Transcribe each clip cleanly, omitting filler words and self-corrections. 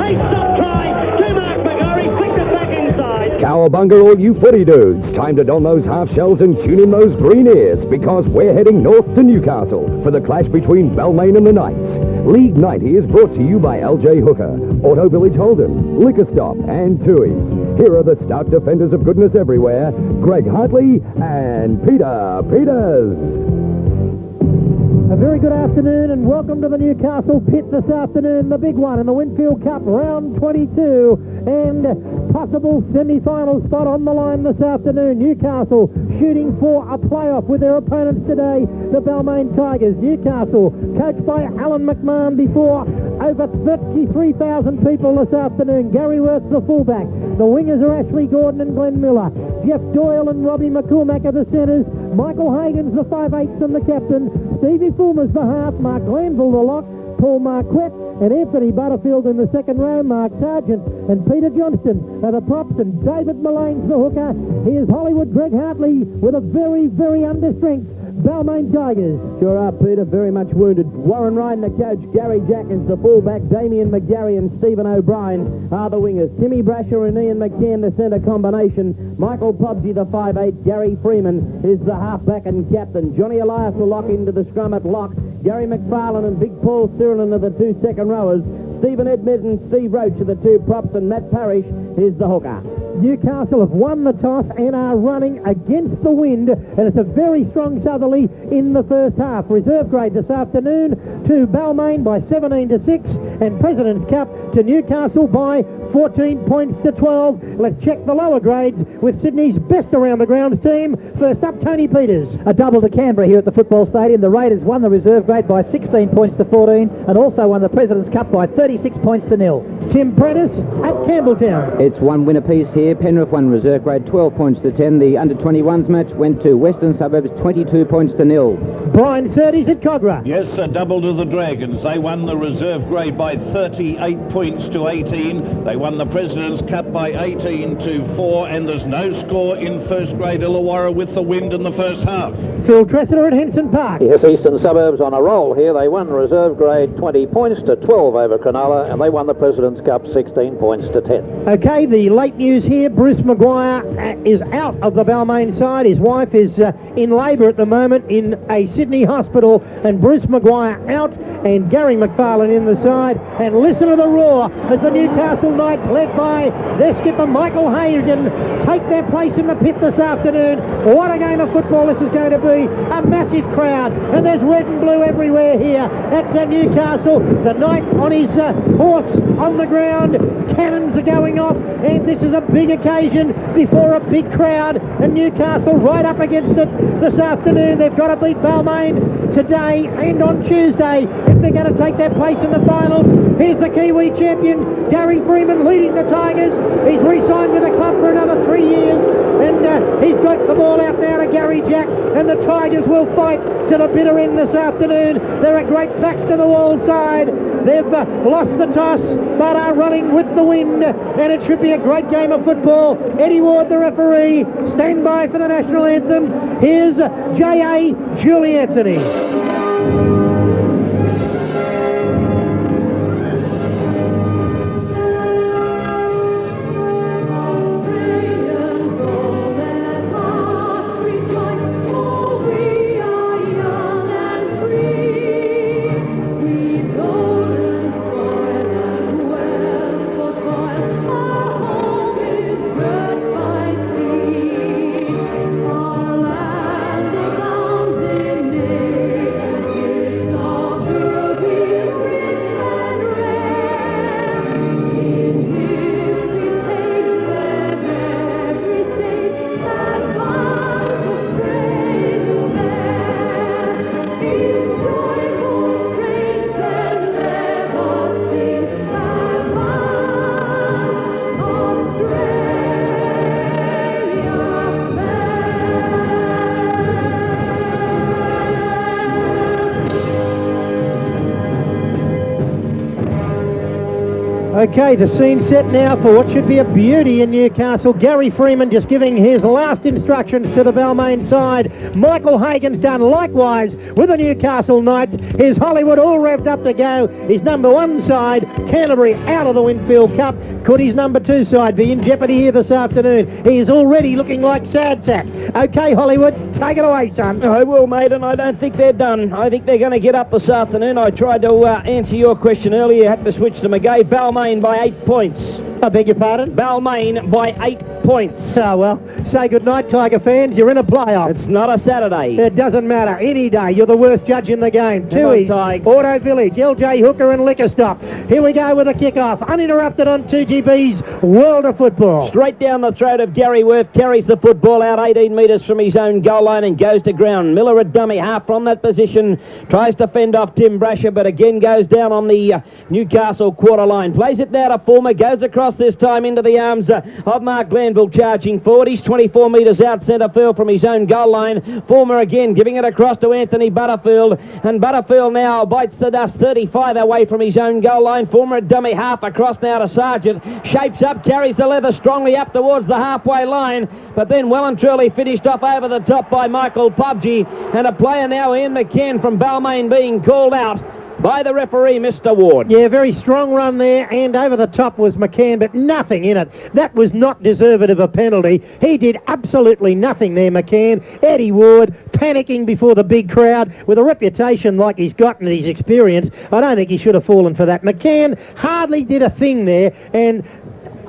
Great stop try to Mark McGarry. Flicked it back inside. Cowabunga, all you footy dudes. Time to don those half shells and tune in those green ears, because we're heading north to Newcastle for the clash between Balmain and the Knights. League 90 is brought to you by LJ Hooker, Auto Village Holden, Liquor Stop and Tui's. Here are the stout defenders of goodness everywhere, Greg Hartley and Peter Peters. A very good afternoon and welcome to the Newcastle pit this afternoon, the big one in the Winfield Cup, round 22, and possible semi-final spot on the line this afternoon. Newcastle shooting for a playoff with their opponents today, the Balmain Tigers. Newcastle, coached by Alan McMahon before, over 33,000 people this afternoon. Gary Worth's the fullback. The wingers are Ashley Gordon and Glenn Miller. Jeff Doyle and Robbie McCormack are the centres. Michael Hagan's the 5/8 and the captain. Stevie Fulmer's the half. Mark Glanville the lock. Paul Marquette and Anthony Butterfield in the second row. Mark Sargent and Peter Johnston are the props, and David Mullane's the hooker. Here's Hollywood Greg Hartley with a very, very understrength Balmain Tigers. Sure are, Peter. Very much wounded. Warren Ryan, the coach. Gary Jackins, the fullback. Damien McGarry and Stephen O'Brien are the wingers. Timmy Brasher and Ian McCann, the centre combination. Michael Pobsey, the 5/8. Gary Freeman is the halfback and captain. Johnny Elias will lock into the scrum at lock. Gary McFarlane and Big Paul Cyrilin are the two second rowers. Stephen Edmund and Steve Roach are the two props, and Matt Parrish is the hooker. Newcastle have won the toss and are running against the wind, and it's a very strong southerly in the first half. Reserve grade this afternoon to Balmain by 17-6, and President's Cup to Newcastle by 14 points to 12. Let's check the lower grades with Sydney's best around the grounds team. First up, Tony Peters. A double to Canberra here at the football stadium. The Raiders won the reserve grade by 16 points to 14 and also won the President's Cup by 36 points to 0. Tim Prentice at Campbelltown. It's one win apiece here. Penrith won reserve grade 12 points to 10. The under-21s match went to Western Suburbs 22 points to 0. Brian Surtees at Cogra. Yes, a double to the Dragons. They won the reserve grade by 38 points to 18. They won the President's Cup by 18 to 4, and there's no score in first grade Illawarra with the wind in the first half. Phil Tressiter at Henson Park. Yes, Eastern Suburbs on a roll here. They won reserve grade 20 points to 12 over Cronulla, and they won the President's Cup 16 points to 10. Okay, the late news here. Bruce Maguire is out of the Balmain side. His wife is in labour at the moment in a Sydney hospital, and Bruce Maguire out, and Gary McFarlane in the side. And listen to the roar as the Newcastle Knights, led by their skipper Michael Hagan, take their place in the pit this afternoon. What a game of football this is going to be. A massive crowd, and there's red and blue everywhere here at Newcastle. The Knight on his horse on the ground. Cannons are going off, and this is a big occasion before a big crowd, and Newcastle right up against it this afternoon. They've got to beat Balmain today and on Tuesday if they're going to take their place in the finals. Here's the Kiwi champion, Gary Freeman, leading the Tigers. He's re-signed with the club for another 3 years, and he's got the ball out now to Gary Jack, and the Tigers will fight to the bitter end this afternoon. They're a great backs to the wall side. They've lost the toss, but are running with the wind, and it should be a great game of football. Eddie Ward, the referee, stand by for the national anthem. Here's J.A. Julie Anthony. Okay, the scene set now for what should be a beauty in Newcastle. Gary Freeman just giving his last instructions to the Balmain side. Michael Hagan's done likewise with the Newcastle Knights. Here's Hollywood all revved up to go. His number 1 side, Canterbury, out of the Winfield Cup. Could his number 2 side be in jeopardy here this afternoon? He is already looking like sad sack. Okay, Hollywood, take it away, son. I will, mate, and I don't think they're done. I think they're going to get up this afternoon. I tried to answer your question earlier. Had to switch to McGay. Balmain by 8 points. I beg your pardon? Balmain by 8 points. Oh, well, say goodnight, Tiger fans. You're in a playoff. It's not a Saturday. It doesn't matter. Any day, you're the worst judge in the game. Tui's, Tigers. Auto Village, LJ Hooker and Liquor Stop. Here we go with a kick-off. Uninterrupted on 2GB's World of Football. Straight down the throat of Gary Worth. Carries the football out 18 metres from his own goal line and goes to ground. Miller at dummy half from that position. Tries to fend off Tim Brasher, but again goes down on the Newcastle quarter line. Plays it now to Fulmer. Goes across this time into the arms of Mark Glanville charging forward. He's 24 metres out centre field from his own goal line. Fulmer again giving it across to Anthony Butterfield, and Butterfield now bites the dust 35 away from his own goal line. Fulmer at dummy half across now to Sargent. Shapes up, carries the leather strongly up towards the halfway line, but then well and truly finished off over the top by Michael Pubgee, and a player now, Ian McCann from Balmain, being called out by the referee, Mr. Ward. Yeah, very strong run there, and over the top was McCann, but nothing in it. That was not deserved of a penalty. He did absolutely nothing there, McCann. Eddie Ward panicking before the big crowd with a reputation like he's got and his experience. I don't think he should have fallen for that. McCann hardly did a thing there, and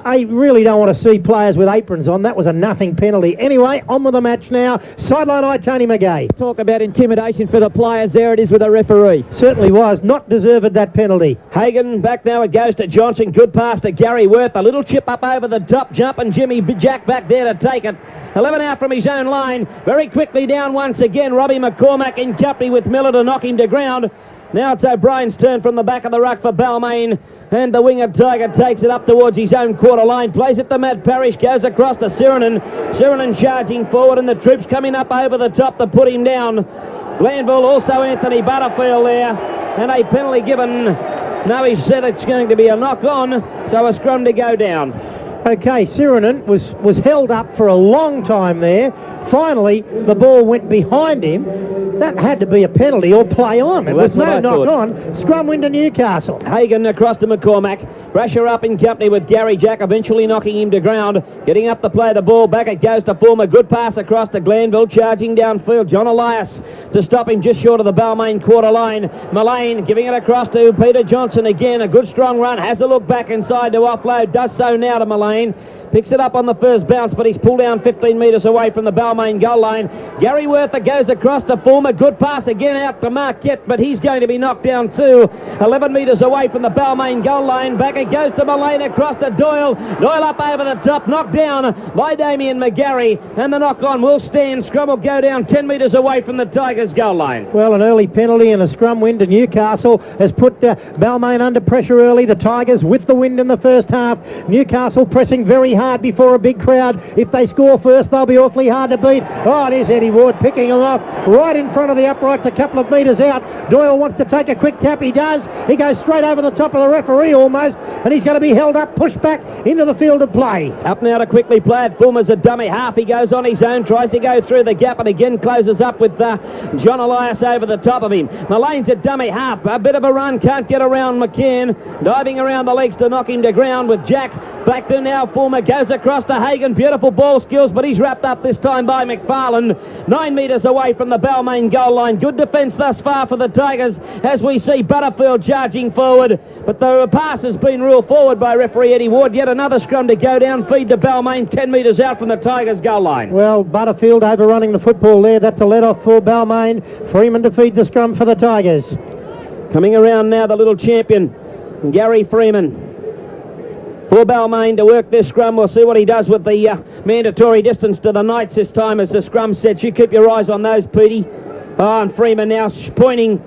I really don't want to see players with aprons on. That was a nothing penalty. Anyway, on with the match now. Sideline eye, Tony McGay. Talk about intimidation for the players. There it is with the referee. Certainly was. Not deserved that penalty. Hagan back now. It goes to Johnson. Good pass to Gary Worth. A little chip up over the top. Jump and Jimmy Jack back there to take it. 11 out from his own line. Very quickly down once again. Robbie McCormack in company with Miller to knock him to ground. Now it's O'Brien's turn from the back of the ruck for Balmain. And the winger Tiger takes it up towards his own quarter line. Plays it to Matt Parrish. Goes across to Sirinen. Sirinen charging forward, and the troops coming up over the top to put him down. Glanville, also Anthony Butterfield there. And a penalty given. No, he said it's going to be a knock on. So a scrum to go down. Okay, Sirinen was held up for a long time there. Finally, the ball went behind him. That had to be a penalty or play on. It was no knock on. Scrum win to Newcastle. Hagan across to McCormack. Brasher up in company with Gary Jack, eventually knocking him to ground. Getting up to play the ball. Back it goes to Fulmer. Good pass across to Glanville. Charging downfield. John Elias to stop him just short of the Balmain quarter line. Mullane giving it across to Peter Johnson again. A good strong run. Has a look back inside to offload. Does so now to Mullane. Picks it up on the first bounce, but he's pulled down 15 metres away from the Balmain goal line. Gary Worther goes across to Fulmer. Good pass again out to Mark Yett, but he's going to be knocked down too. 11 metres away from the Balmain goal line. Back it goes to Mullane across to Doyle. Doyle up over the top, knocked down by Damien McGarry, and the knock on will stand. Scrum will go down 10 metres away from the Tigers goal line. Well, an early penalty and a scrum win to Newcastle has put Balmain under pressure early. The Tigers with the wind in the first half. Newcastle pressing very hard before a big crowd. If they score first, they'll be awfully hard to beat. Oh, it is Eddie Ward picking them off right in front of the uprights, a couple of metres out. Doyle wants to take a quick tap. He does. He goes straight over the top of the referee almost, and he's going to be held up, pushed back into the field of play. Up now to quickly play it. Fulmer's a dummy half. He goes on his own, tries to go through the gap, and again closes up with John Elias over the top of him. Mullane's a dummy half. A bit of a run, can't get around McCann. Diving around the legs to knock him to ground with Jack. Back to now Fulmer, goes across to Hagan. Beautiful ball skills, but he's wrapped up this time by McFarlane. 9 metres away from the Balmain goal line. Good defence thus far for the Tigers as we see Butterfield charging forward. But the pass has been ruled forward by referee Eddie Ward. Yet another scrum to go down. Feed to Balmain 10 metres out from the Tigers goal line. Well, Butterfield overrunning the football there. That's a let-off for Balmain. Freeman to feed the scrum for the Tigers. Coming around now, the little champion, Gary Freeman. For Balmain to work this scrum. We'll see what he does with the mandatory distance to the Knights this time as the scrum sets. You keep your eyes on those, Petey. Oh, and Freeman now pointing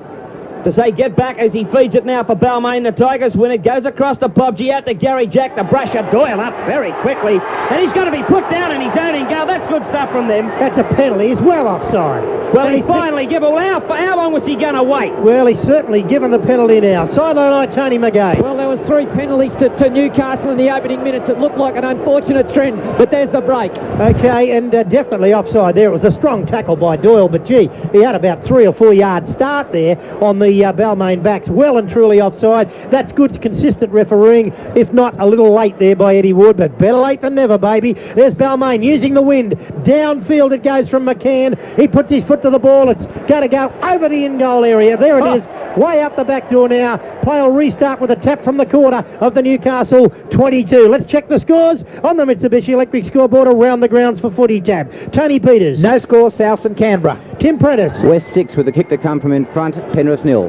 to say get back as he feeds it now for Balmain. The Tigers win it. Goes across to Pubgee, out to Gary Jack, to Brasher. Doyle up very quickly. And he's going to be put down in his own goal. That's good stuff from them. That's a penalty. He's well offside. Well, he's finally given. Well, how long was he going to wait? Well, he's certainly given the penalty now. Sideline eye, Tony McGay. Well, there was 3 penalties to Newcastle in the opening minutes. It looked like an unfortunate trend, but there's the break. Okay, and definitely offside there. It was a strong tackle by Doyle, but gee, he had about 3 or 4 yard start there on the Balmain backs. Well and truly offside. That's good, consistent refereeing, if not a little late there by Eddie Wood, but better late than never, baby. There's Balmain using the wind. Downfield it goes from McCann. He puts his foot to the ball. It's going to go over the in-goal area. There it is, way up the back door now. Play will restart with a tap from the corner of the Newcastle 22. Let's check the scores on the Mitsubishi Electric scoreboard around the grounds for Footy Tab. Tony Peters. No score, South and Canberra. Tim Prentice. West 6 with the kick to come from in front, Penrith 0.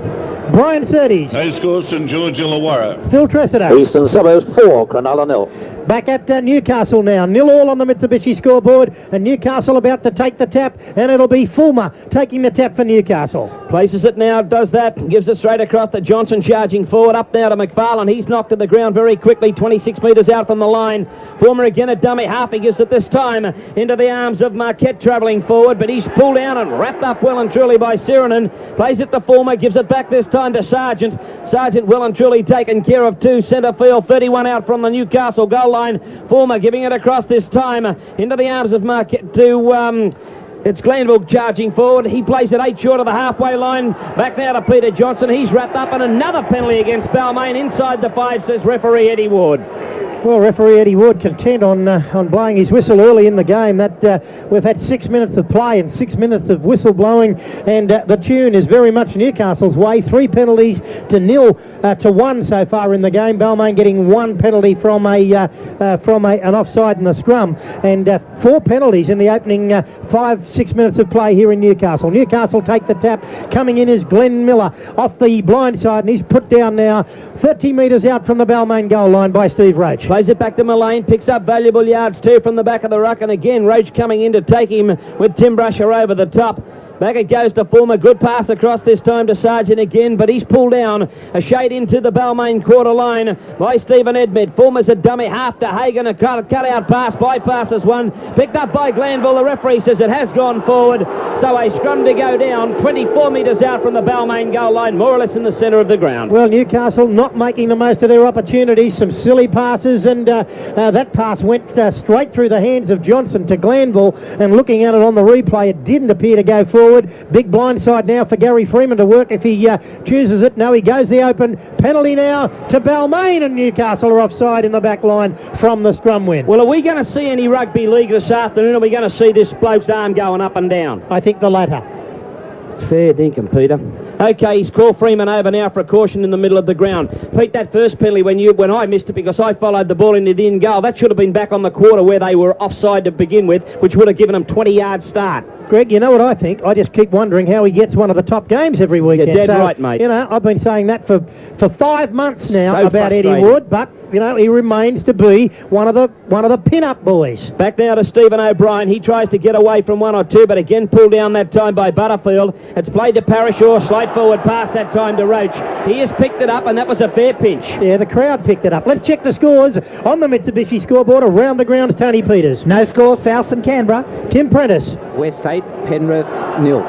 Brian Surtees. No score, St George Illawarra. Phil Tressida. Eastern Suburbs 4, Cronulla 0. Back at Newcastle now. 0-0 on the Mitsubishi scoreboard, and Newcastle about to take the tap, and it'll be Fulmer taking the tap for Newcastle. Places it now, does that, gives it straight across to Johnson, charging forward, up now to McFarlane. He's knocked to the ground very quickly, 26 metres out from the line. Fulmer again a dummy half, he gives it this time into the arms of Marquette travelling forward, but he's pulled down and wrapped up well and truly by Sirenen. Plays it to Fulmer, gives it back this time to Sargent. Sargent well and truly taken care of to centre field, 31 out from the Newcastle goal line. Fulmer giving it across this time into the arms of Marquette to... It's Glanville charging forward. He plays it 8 short of the halfway line. Back now to Peter Johnson. He's wrapped up, and another penalty against Balmain inside the 5, says referee Eddie Ward. Well, referee Eddie Wood content on blowing his whistle early in the game. That we've had 6 minutes of play and 6 minutes of whistle blowing, and the tune is very much Newcastle's way. 3 penalties to 0 to 1 so far in the game. Balmain getting 1 penalty from an offside in the scrum, and 4 penalties in the opening 5-6 minutes of play here in Newcastle. Newcastle take the tap. Coming in is Glenn Miller off the blind side, and he's put down now 30 metres out from the Balmain goal line by Steve Roach. Plays it back to Mullane, picks up valuable yards too from the back of the ruck, and again Roach coming in to take him with Tim Brusher over the top. Back it goes to Fulmer. Good pass across this time to Sargent again, but he's pulled down a shade into the Balmain quarter line by Stephen Edmed. Fulmer's a dummy half to Hagan. A cut-out pass, bypasses one. Picked up by Glanville. The referee says it has gone forward. So a scrum to go down 24 metres out from the Balmain goal line, more or less in the centre of the ground. Well, Newcastle not making the most of their opportunities. Some silly passes, and that pass went straight through the hands of Johnson to Glanville, and looking at it on the replay, it didn't appear to go forward. Big blindside now for Gary Freeman to work if he chooses it. No, he goes the open. Penalty now to Balmain, and Newcastle are offside in the back line from the scrum win. Well, are we going to see any rugby league this afternoon? Are we going to see this bloke's arm going up and down? I think the latter. Fair dinkum, Peter. Okay, he's called Freeman over now for a caution in the middle of the ground. Pete, that first penalty when I missed it because I followed the ball into the in goal, that should have been back on the quarter where they were offside to begin with, which would have given them 20-yard start. Greg, you know what I think? I just keep wondering how he gets one of the top games every weekend. You're dead right, mate. You know, I've been saying that for 5 months now So about Eddie frustrating. Wood, but you know, he remains to be one of the pin-up boys. Back now to Stephen O'Brien. He tries to get away from 1 or 2, but again pulled down that time by Butterfield. It's played to Parashaw, slide forward pass that time to Roach. He has picked it up, and that was a fair pinch. Yeah, the crowd picked it up. Let's check the scores on the Mitsubishi scoreboard. Around the grounds, Tony Peters. No score, South and Canberra. Tim Prentice. West 8, Penrith 0.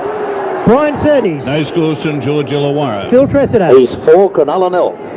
Brian Surtees. No score, St George Illawarra. Phil Tressida. East 4, Cronulla 0.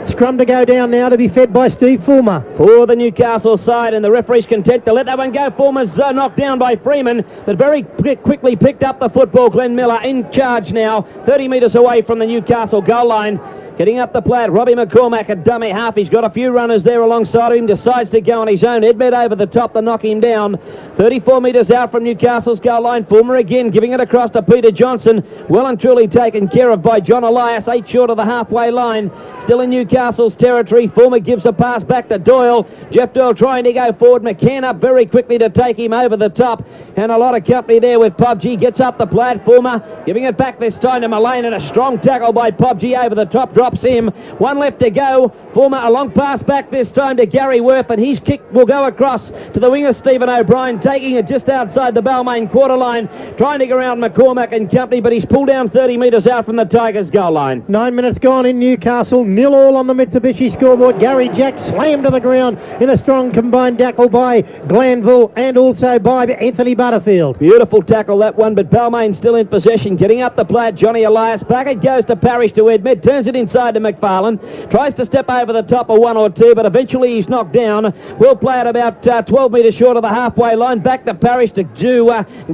Scrum to go down now to be fed by Steve Fulmer. For the Newcastle side, and the referee's content to let that one go. Fulmer's knocked down by Freeman, but very quickly picked up the football. Glenn Miller in charge now, 30 metres away from the Newcastle goal line. Getting up the plat, Robbie McCormack, a dummy half. He's got a few runners there alongside him. Decides to go on his own. Edmed over the top to knock him down. 34 metres out from Newcastle's goal line. Fulmer again giving it across to Peter Johnson. Well and truly taken care of by John Elias. 8 short of the halfway line. Still in Newcastle's territory. Fulmer gives a pass back to Doyle. Jeff Doyle trying to go forward. McCann up very quickly to take him over the top. And a lot of company there with PUBG. Gets up the plat. Fulmer giving it back this time to Mullane, and a strong tackle by PUBG over the top. Drops him. 1 left to go. Former a long pass back this time to Gary Worth, and his kick will go across to the winger Stephen O'Brien, taking it just outside the Balmain quarter line, trying to go around McCormack and company, but he's pulled down 30 metres out from the Tigers goal line. 9 minutes gone in Newcastle, 0-all on the Mitsubishi scoreboard. Gary Jack slammed to the ground in a strong combined tackle by Glanville and also by Anthony Butterfield. Beautiful tackle that one, but Balmain still in possession, getting up the play at Johnny Elias. Back it goes to Parrish to Edmed, turns it inside to McFarlane, tries to step over the top of one or two, but eventually he's knocked down. We'll play it about 12 metres short of the halfway line. Back to Parrish to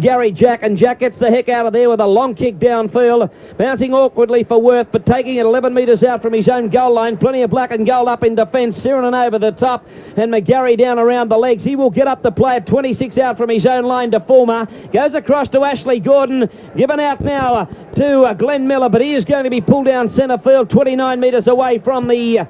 Gary Jack, and Jack gets the heck out of there with a long kick downfield, bouncing awkwardly for Worth, but taking it 11 metres out from his own goal line. Plenty of black and gold up in defence. Sirenen over the top, and McGarry down around the legs. He will get up the play at 26 out from his own line to Former. Goes across to Ashley Gordon, given out now to Glenn Miller, but he is going to be pulled down centre field, 29 metres away from the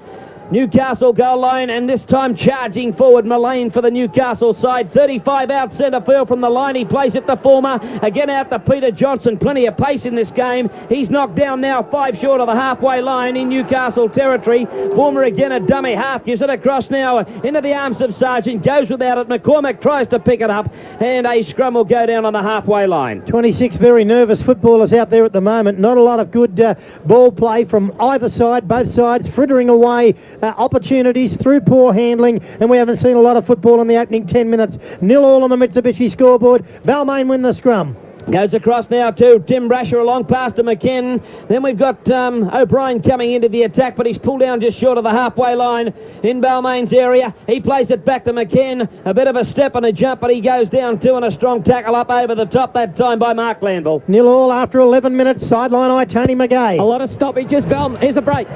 Newcastle goal line, and this time charging forward Mullane for the Newcastle side. 35 out centre field from the line. He plays it to Former, again out to Peter Johnson. Plenty of pace in this game. He's knocked down now 5 short of the halfway line in Newcastle territory. Former again a dummy half, gives it across now into the arms of Sargent, goes without it. McCormack tries to pick it up, and a scrum will go down on the halfway line. 26 very nervous footballers out there at the moment. Not a lot of good ball play from either side, both sides frittering away opportunities through poor handling, and we haven't seen a lot of football in the opening 10 minutes. 0-all on the Mitsubishi scoreboard. Balmain win the scrum. Goes across now to Tim Brasher, along past to McKinnon. Then we've got O'Brien coming into the attack, but he's pulled down just short of the halfway line in Balmain's area. He plays it back to McKinnon. A bit of a step and a jump, but he goes down too, and a strong tackle up over the top that time by Mark Glanville. 0-all after 11 minutes. Sideline eye, Tony McGay. A lot of stoppages. Here's a break.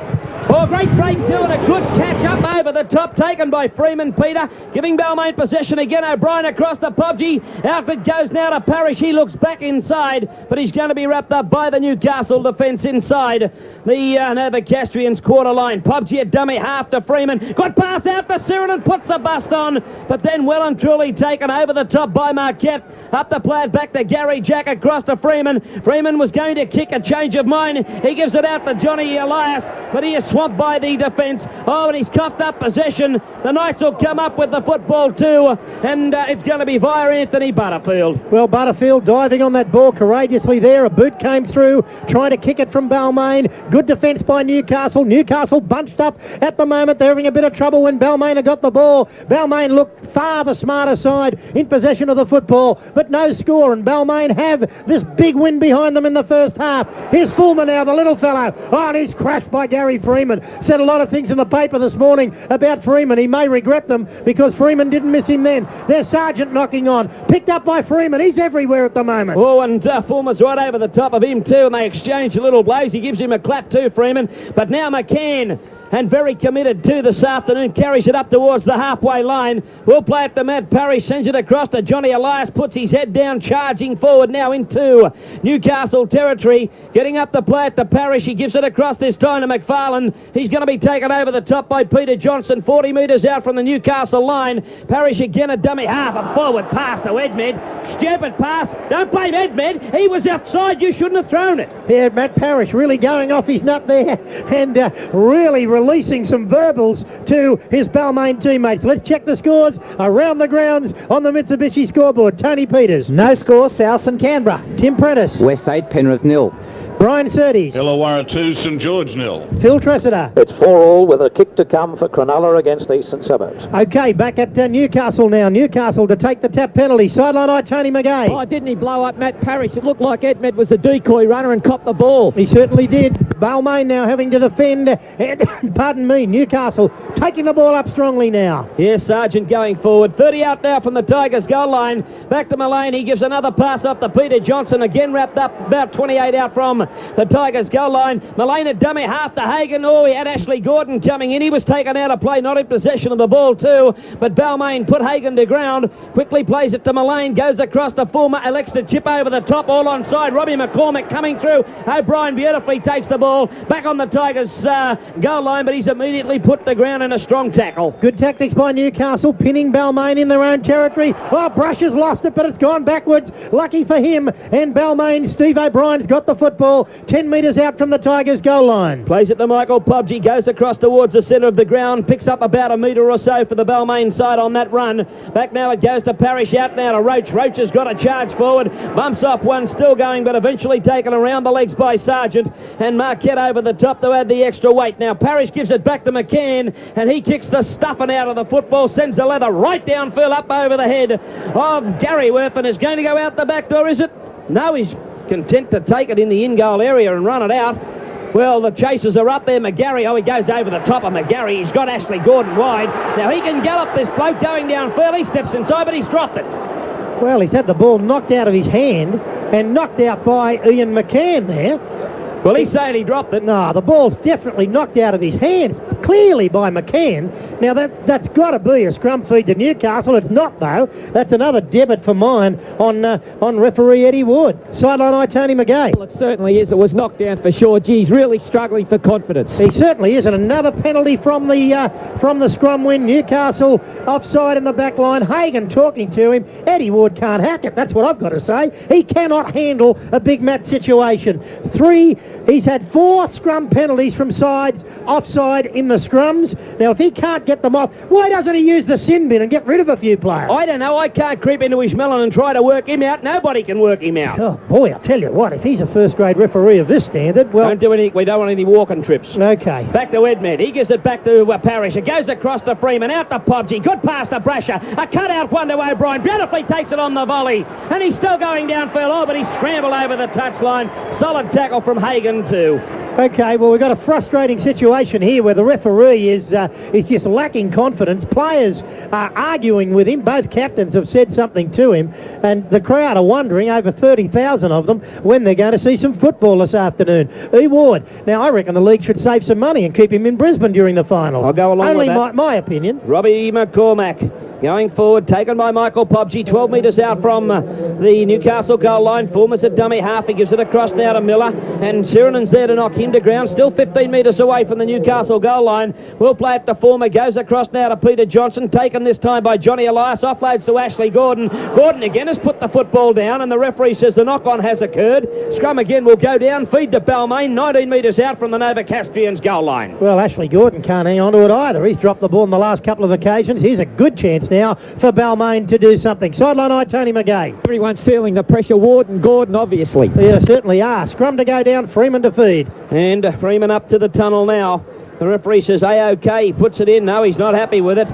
Oh, great break too, and a good catch up over the top, taken by Freeman Peter, giving Balmain possession again. O'Brien across to Pobji. Out it goes now to Parrish. He looks back inside, but he's going to be wrapped up by the Newcastle defence inside the Novocastrians quarter line. Pobji a dummy half to Freeman. Good pass out to Sirenen, puts a bust on, but then well and truly taken over the top by Marquette. Up the play, back to Gary Jack, across to Freeman. Freeman was going to kick, a change of mind. He gives it out to Johnny Elias, but he is swamped by the defence. Oh, and he's coughed up possession. The Knights will come up with the football too, and it's going to be via Anthony Butterfield. Well, Butterfield diving on that ball courageously there. A boot came through, trying to kick it from Balmain. Good defence by Newcastle. Newcastle bunched up at the moment. They're having a bit of trouble when Balmain had got the ball. Balmain looked far the smarter side in possession of the football, but no score, and Balmain have this big win behind them in the first half. Here's Fulmer now, the little fellow. Oh, and he's crashed by Gary Freeman. Said a lot of things in the paper this morning about Freeman. He may regret them because Freeman didn't miss him then. There's Sargent knocking on. Picked up by Freeman. He's everywhere at the moment. Oh, and Fulmer's right over the top of him too, and they exchange a little blows. He gives him a clap too, Freeman. But now McCann, and very committed to this afternoon, carries it up towards the halfway line. We'll play it to Matt Parrish, sends it across to Johnny Elias, puts his head down, charging forward now into Newcastle territory. Getting up the play at the Parrish, he gives it across this time to McFarlane. He's going to be taken over the top by Peter Johnson, 40 metres out from the Newcastle line. Parrish again a dummy half, a forward pass to Edmed. Stupid pass. Don't blame Edmed. He was offside. You shouldn't have thrown it. Yeah, Matt Parrish really going off his nut there and really releasing some verbals to his Balmain teammates. Let's check the scores around the grounds on the Mitsubishi scoreboard. Tony Peters. No score, South and Canberra. Tim Prentice. West 8, Penrith 0. Brian Surtees. Illawarra 2, St George 0. Phil Tressida. It's 4-all with a kick to come for Cronulla against Eastern Suburbs. Okay, back at Newcastle now. Newcastle to take the tap penalty. Sideline eye, Tony McGay. Oh, didn't he blow up Matt Parrish? It looked like Edmed was a decoy runner and copped the ball. He certainly did. Balmain now having to defend. And, pardon me, Newcastle taking the ball up strongly now. Yes, Sargent going forward. 30 out now from the Tigers goal line. Back to Mullane. He gives another pass off to Peter Johnson. Again wrapped up about 28 out from the Tigers goal line. Mullane a dummy half to Hagan. Oh, he had Ashley Gordon coming in. He was taken out of play, not in possession of the ball too. But Balmain put Hagan to ground. Quickly plays it to Mullane. Goes across to Fulmer. Elects to chip over the top. All onside. Robbie McCormack coming through. O'Brien beautifully takes the ball ball back on the Tigers' goal line, but he's immediately put to ground in a strong tackle. Good tactics by Newcastle, pinning Balmain in their own territory. Oh, Brush has lost it, but it's gone backwards. Lucky for him. And Balmain, Steve O'Brien's got the football 10 metres out from the Tigers' goal line. Plays it to Michael Pubsey, goes across towards the centre of the ground, picks up about a metre or so for the Balmain side on that run. Back now it goes to Parrish, out now to Roach. Roach has got a charge forward, bumps off one, still going, but eventually taken around the legs by Sargent, and Marquette over the top to add the extra weight. Now Parrish gives it back to McCann, and he kicks the stuffing out of the football, sends the leather right downfield up over the head of Garyworth, and is going to go out the back door, is it? No, he's content to take it in the in-goal area and run it out. Well, the chasers are up there. McGarry, he goes over the top of McGarry. He's got Ashley Gordon wide. Now he can gallop this bloke going downfield. He steps inside, but he's dropped it. Well, he's had the ball knocked out of his hand and knocked out by Ian McCann there. Well, he's saying he dropped it. No, the ball's definitely knocked out of his hands, clearly by McCann. Now, that's got to be a scrum feed to Newcastle. It's not, though. That's another debit for mine on referee Eddie Ward. Sideline eye, Tony McGay. Well, it certainly is. It was knocked down for sure. Gee, he's really struggling for confidence. He certainly is. And another penalty from the scrum win. Newcastle offside in the back line. Hagan talking to him. Eddie Ward can't hack it. That's what I've got to say. He cannot handle a big match situation. He's had 4 scrum penalties from sides offside in the scrums. Now, if he can't get them off, why doesn't he use the sin bin and get rid of a few players? I don't know. I can't creep into his melon and try to work him out. Nobody can work him out. Oh, boy, I'll tell you what, if he's a first-grade referee of this standard, well... Don't do anything. We don't want any walking trips. Okay. Back to Edmed. He gives it back to Parrish. It goes across to Freeman, out to Pobsey. Good pass to Brasher. A cut-out one to O'Brien. Beautifully takes it on the volley. And he's still going downfield. Oh, but he's scrambled over the touchline. Solid tackle from Hagan too. Okay, well, we've got a frustrating situation here where the referee is just lacking confidence. Players are arguing with him. Both captains have said something to him, and the crowd are wondering, over 30,000 of them, when they're going to see some football this afternoon. E. Ward. Now, I reckon the league should save some money and keep him in Brisbane during the finals. I'll go along with that. Only my opinion. Robbie McCormack going forward, taken by Michael Pobsey, 12 metres out from the Newcastle goal line. Former's a dummy half. He gives it across now to Miller, and Sirenan's there to knock him to ground. Still 15 metres away from the Newcastle goal line. We'll play it to Former. Goes across now to Peter Johnson, taken this time by Johnny Elias. Offloads to Ashley Gordon. Gordon again has put the football down, and the referee says the knock-on has occurred. Scrum again will go down. Feed to Balmain, 19 metres out from the Novocastrians goal line. Well, Ashley Gordon can't hang on to it either. He's dropped the ball on the last couple of occasions. Here's a good chance now for Balmain to do something. Sideline eye, Tony McGay. Everyone's feeling the pressure. Ward and Gordon, obviously. Yeah, certainly are. Scrum to go down, Freeman to feed. And Freeman up to the tunnel now. The referee says, A-OK. He puts it in. No, he's not happy with it.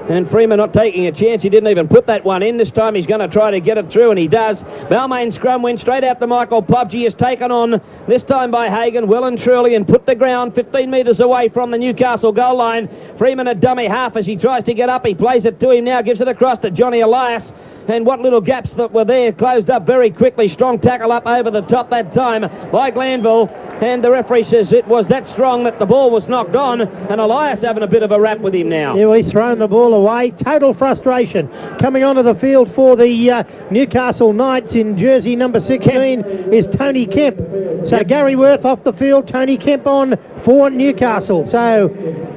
And Freeman not taking a chance. He didn't even put that one in. This time he's going to try to get it through, and he does. Balmain scrum went straight out to Michael Pobsey. Is taken on, this time by Hagan, well and truly, and put the ground 15 metres away from the Newcastle goal line. Freeman a dummy half as he tries to get up. He plays it to him now, gives it across to Johnny Elias. And what little gaps that were there closed up very quickly. Strong tackle up over the top that time by Glanville. And the referee says it was that strong that the ball was knocked on, and Elias having a bit of a rap with him now. Yeah, well, he's thrown the ball away. Total frustration. Coming onto the field for the Newcastle Knights in jersey number 16 is Tony Kemp. So Gary Worth off the field, Tony Kemp on for Newcastle. So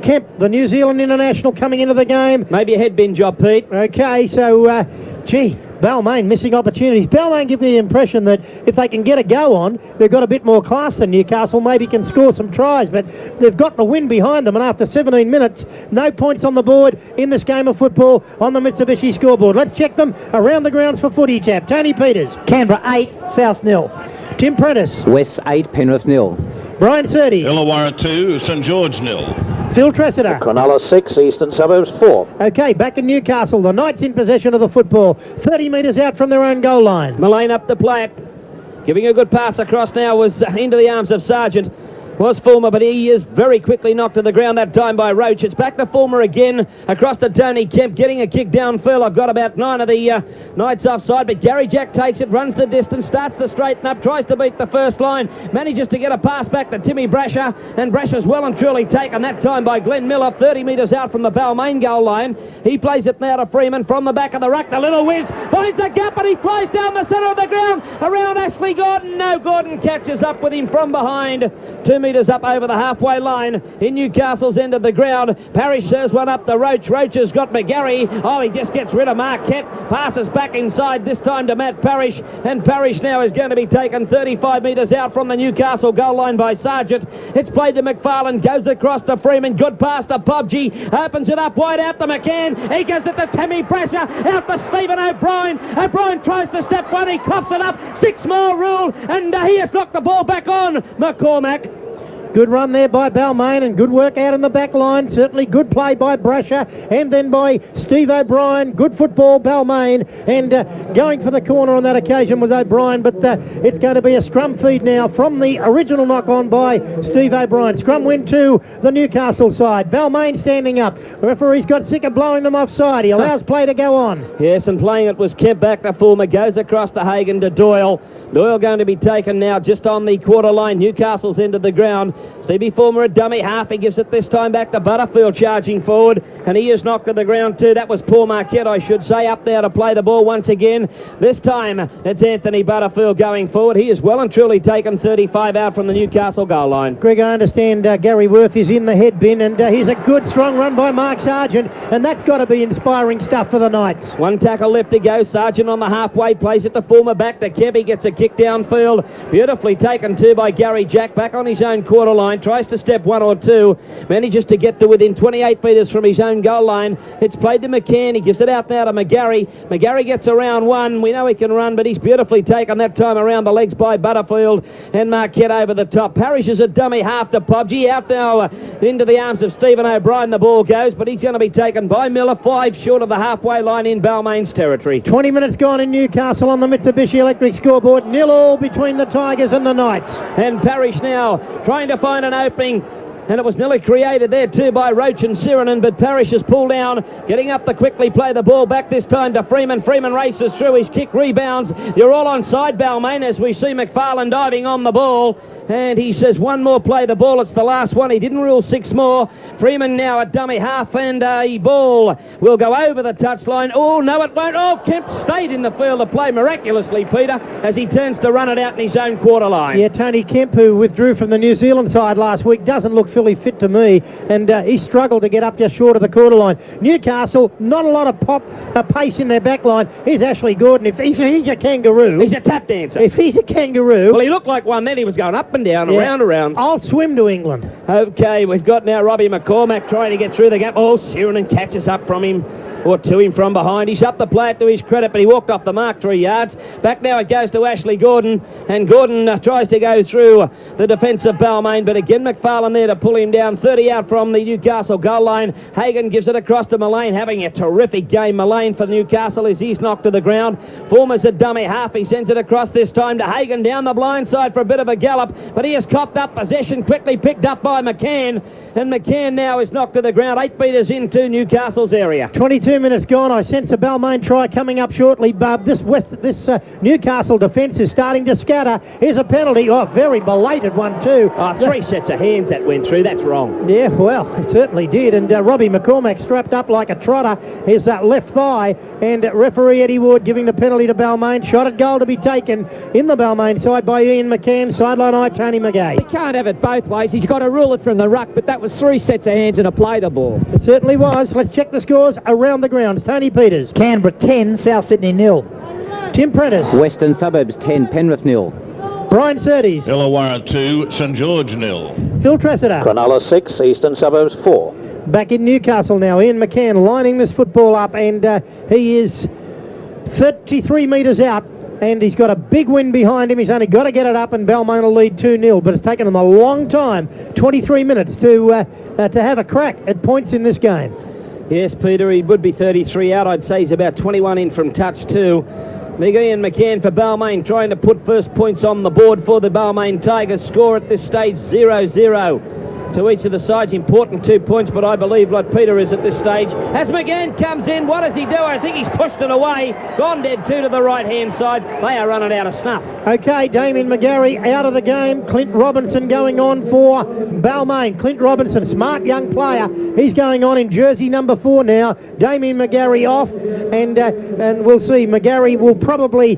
Kemp, the New Zealand international, coming into the game. Maybe a headbin job, Pete. Okay, so, gee, Balmain missing opportunities. Balmain give the impression that if they can get a go on, they've got a bit more class than Newcastle, maybe can score some tries, but they've got the win behind them, and after 17 minutes, no points on the board in this game of football on the Mitsubishi scoreboard. Let's check them around the grounds for Footy Tap. Tony Peters. Canberra 8, South 0. Tim Prentice. West 8, Penrith 0. Brian Surdy. Illawarra 2, St George 0. Phil Tressida. Cronulla 6, Eastern Suburbs 4. Okay, back in Newcastle. The Knights in possession of the football. 30 metres out from their own goal line. Mullane up to play it. Giving a good pass across now was into the arms of Sargent. Was Fulmer, but he is very quickly knocked to the ground that time by Roach. It's back to Fulmer again, across to Tony Kemp, getting a kick downfield. I've got about 9 of the Knights offside, but Gary Jack takes it, runs the distance, starts to straighten up, tries to beat the first line, manages to get a pass back to Timmy Brasher, and Brasher's well and truly taken that time by Glenn Miller, 30 metres out from the Balmain goal line. He plays it now to Freeman from the back of the ruck. The little whiz finds a gap, and he flies down the centre of the ground around Ashley Gordon. No, Gordon catches up with him from behind to metres up over the halfway line in Newcastle's end of the ground. Parrish serves one up the Roach. Roach has got McGarry. Oh, he just gets rid of Marquette. Passes back inside, this time to Matt Parrish. And Parrish now is going to be taken 35 metres out from the Newcastle goal line by Sargent. It's played to McFarlane. Goes across to Freeman. Good pass to Pobji. Opens it up wide out to McCann. He gives it to Timmy Brasher. Out to Stephen O'Brien. O'Brien tries to step one. He coughs it up. 6 more rule. And he has knocked the ball back on McCormack. Good run there by Balmain and good work out in the back line. Certainly good play by Brasher and then by Steve O'Brien. Good football, Balmain. And going for the corner on that occasion was O'Brien, but it's going to be a scrum feed now from the original knock-on by Steve O'Brien. Scrum win to the Newcastle side. Balmain standing up. The referee's got sick of blowing them offside. He allows play to go on. Yes, and playing it was kept back to Fulmer. Goes across to Hagan to Doyle. Doyle going to be taken now just on the quarter line. Newcastle's into the ground. Stevie Fulmer a dummy half. He gives it this time back to Butterfield charging forward. And he is knocked to the ground too. That was Paul Marquette, I should say, up there to play the ball once again. This time it's Anthony Butterfield going forward. He is well and truly taken 35 out from the Newcastle goal line. Greg, I understand Gary Worth is in the head bin, and here's a good strong run by Mark Sargent, and that's got to be inspiring stuff for the Knights. One tackle left to go. Sargent on the halfway, plays it to Fulmer, back to Kebby, gets a kick downfield. Beautifully taken too by Gary Jack, back on his own quarter line, tries to step one or two, manages to get to within 28 metres from his own goal line. It's played to McCann. He gives it out now to McGarry. McGarry gets around one. We know he can run, but he's beautifully taken that time around the legs by Butterfield, and Marquette over the top. Parrish is a dummy half to Pobji. Out now into the arms of Stephen O'Brien the ball goes, but he's going to be taken by Miller, 5 short of the halfway line in Balmain's territory. 20 minutes gone in Newcastle on the Mitsubishi Electric scoreboard. 0-0 between the Tigers and the Knights. And Parrish now trying to find an opening. And it was nearly created there too by Roach and Sirinen, but Parrish is pulled down, getting up to quickly play the ball back this time to Freeman. Freeman races through, his kick rebounds. You're all on side, Balmain, as we see McFarlane diving on the ball. And he says one more play the ball. It's the last one. He didn't rule 6 more. Freeman now a dummy half, and a ball will go over the touchline. Oh, no, it won't. Oh, Kemp stayed in the field of play miraculously, Peter, as he turns to run it out in his own quarter line. Yeah, Tony Kemp, who withdrew from the New Zealand side last week, doesn't look fully fit to me, and he struggled to get up just short of the quarter line. Newcastle, not a lot of pace in their back line. Here's Ashley Gordon. If he's a kangaroo... He's a tap dancer. If he's a kangaroo... Well, he looked like one then. He was going up and down, around. I'll swim to England. Okay, we've got now Robbie McCormack trying to get through the gap. Oh, Sirinen catches up from him, or to him from behind. He's up the play to his credit, but he walked off the mark 3 yards. Back now it goes to Ashley Gordon, and Gordon tries to go through the defence of Balmain, but again McFarlane there to pull him down. 30 out from the Newcastle goal line. Hagan gives it across to Mullane, having a terrific game. Mullane for Newcastle as he's knocked to the ground. Fulmer's a dummy half. He sends it across this time to Hagan down the blind side for a bit of a gallop, but he has coughed up possession, quickly picked up by McCann. And McCann now is knocked to the ground, 8 metres into Newcastle's area. 22 minutes gone. I sense a Balmain try coming up shortly, Bub. This Newcastle defence is starting to scatter. Here's a penalty. Oh, very belated one too. Oh, 3 sets of hands that went through. That's wrong. Yeah, well, it certainly did. And Robbie McCormack strapped up like a trotter. His left thigh. And referee Eddie Ward giving the penalty to Balmain. Shot at goal to be taken in the Balmain side by Ian McCann. Sideline eye, Tony McGay. He can't have it both ways. He's got to rule it from the ruck, but that was 3 sets of hands and a play the ball. It certainly was. Let's check the scores around the grounds. Tony Peters. Canberra 10, South Sydney 0. Tim Prentice. Western Suburbs 10, Penrith 0. Brian Surtees. Illawarra 2, St George 0. Phil Tressida. Cronulla 6, Eastern Suburbs 4. Back in Newcastle now, Ian McCann lining this football up, and he is 33 metres out, and he's got a big win behind him. He's only got to get it up, and Balmain will lead 2-0, but it's taken them a long time, 23 minutes, to have a crack at points in this game. Yes, Peter, he would be 33 out. I'd say he's about 21 in from touch too. Big Ian McCann for Balmain trying to put first points on the board for the Balmain Tigers. Score at this stage 0-0 to each of the sides. Important 2 points, but I believe like Peter is at this stage. As McGann comes in, what does he do? I think he's pushed it away. Gone dead 2 to the right-hand side. They are running out of snuff. Okay, Damien McGarry out of the game. Clint Robinson going on for Balmain. Clint Robinson, smart young player. He's going on in jersey number 4 now. Damien McGarry off, and we'll see. McGarry will probably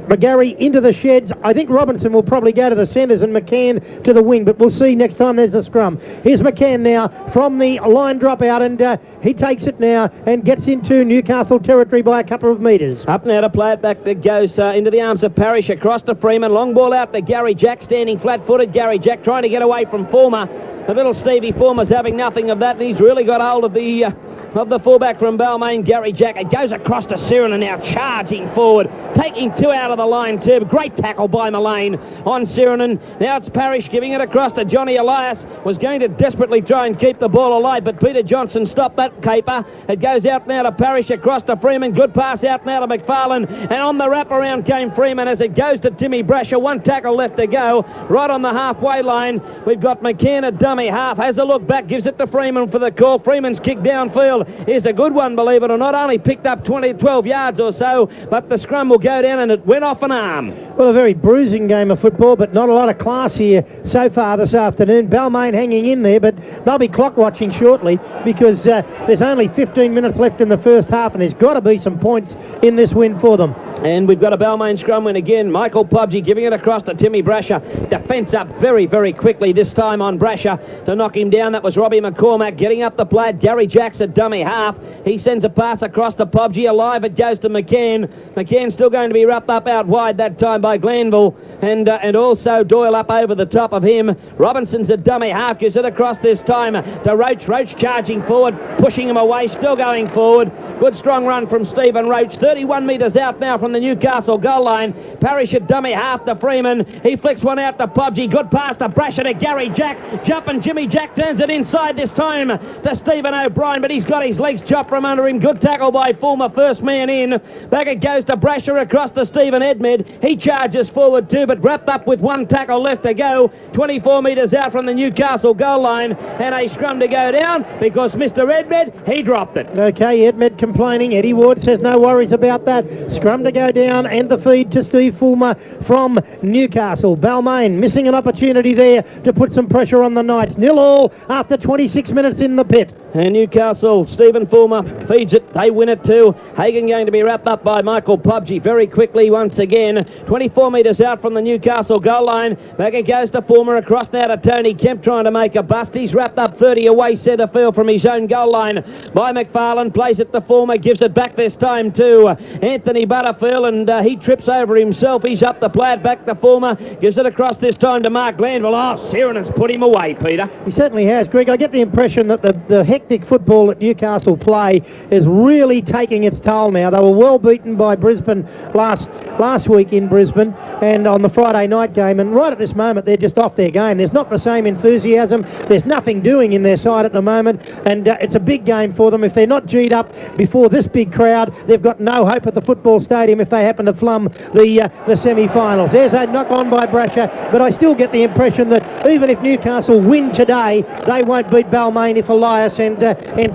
McGarry into the sheds. I think Robinson will probably go to the centres and McCann to the wing, but we'll see next time there's a scrum. Here's McCann now from the line drop out, and he takes it now and gets into Newcastle territory by a couple of metres. Up now to play it back. That goes into the arms of Parrish across to Freeman. Long ball out to Gary Jack, standing flat-footed. Gary Jack trying to get away from Former. The little Stevie Former's having nothing of that, and he's really got hold of the fullback from Balmain, Gary Jack. It goes across to Sirenin now, charging forward, taking two out of the line too. Great tackle by Mullane on Sirenin. Now it's Parrish giving it across to Johnny Elias. Was going to desperately try and keep the ball alive, but Peter Johnson stopped that caper. It goes out now to Parrish across to Freeman. Good pass out now to McFarlane, and on the wraparound came Freeman as it goes to Timmy Brasher. One tackle left to go, right on the halfway line. We've got McCann at dummy half, has a look back, gives it to Freeman for the call. Freeman's kick downfield is a good one, believe it or not. Only picked up 12 yards or so, but the scrum will go down and it went off an arm. Well, a very bruising game of football, but not a lot of class here so far this afternoon. Balmain hanging in there, but they'll be clock watching shortly because there's only 15 minutes left in the first half, and there's got to be some points in this win for them. And we've got a Balmain scrum win again. Michael Pubsey giving it across to Timmy Brasher. Defence up very, very quickly this time on Brasher to knock him down. That was Robbie McCormack getting up the plate. Gary Jack's a dummy half. He sends a pass across to Pubsey. Alive it goes to McCann. McCann still going to be wrapped up out wide that time by Glanville. And also Doyle up over the top of him. Robinson's a dummy half. Gives it across this time to Roach. Roach charging forward, pushing him away, still going forward. Good strong run from Stephen Roach. 31 metres out now from the Newcastle goal line. Parrish at dummy half to Freeman. He flicks one out to Pubsey. Good pass to Brasher to Gary Jack. Jumping Jimmy Jack turns it inside this time to Stephen O'Brien, but he's got his legs chopped from under him. Good tackle by Fulmer, first man in. Back it goes to Brasher across to Stephen Edmed. He charges forward too, but wrapped up with one tackle left to go. 24 metres out from the Newcastle goal line, and a scrum to go down because Mr. Edmed, he dropped it. Okay, Edmed complaining. Eddie Ward says no worries about that. Scrum to go down, and the feed to Steve Fulmer from Newcastle. Balmain missing an opportunity there to put some pressure on the Knights. 0-0 after 26 minutes in the pit. And Newcastle, Stephen Fulmer feeds it. They win it too. Hagen going to be wrapped up by Michael Pubsey very quickly once again. 24 metres out from the Newcastle goal line. Back it goes to Fulmer. Across now to Tony Kemp trying to make a bust. He's wrapped up 30 away centre field from his own goal line by McFarlane. Plays it to Fulmer. Gives it back this time to Anthony Butterfield, and he trips over himself. He's up the play it back to Fulmer. Gives it across this time to Mark Glanville. Oh, Sirenen's put him away, Peter. He certainly has, Greg. I get the impression that the hectic football that Newcastle play is really taking its toll now. They were well beaten by Brisbane last week in Brisbane and on the Friday night game, and right at this moment they're just off their game. There's not the same enthusiasm. There's nothing doing in their side at the moment, and it's a big game for them. If they're not G'd up before this big crowd, they've got no hope at the football stadium if they happen to flum the semi-finals. There's a knock on by Brasher, but I still get the impression that even if Newcastle win today, they won't beat Balmain if Elias and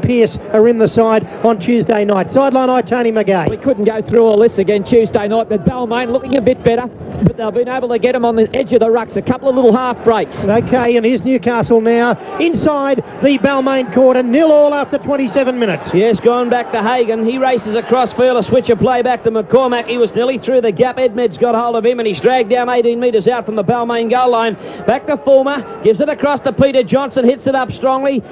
Pearce are in the side on Tuesday night. Sideline eye, Tony McGay. We couldn't go through all this again Tuesday night, but Balmain looking a bit better, but they've been able to get him on the edge of the rucks. A couple of little half breaks. Okay, and here's Newcastle now inside the Balmain quarter. 0-0 after 27 minutes. Yes, gone back to Hagen. He races across field, a switch of play back to McCormack. He was nearly through the gap. Edmed's got hold of him and he's dragged down 18 metres out from the Balmain goal line. Back to Fulmer, gives it across to Peter Johnson, hits it up strongly.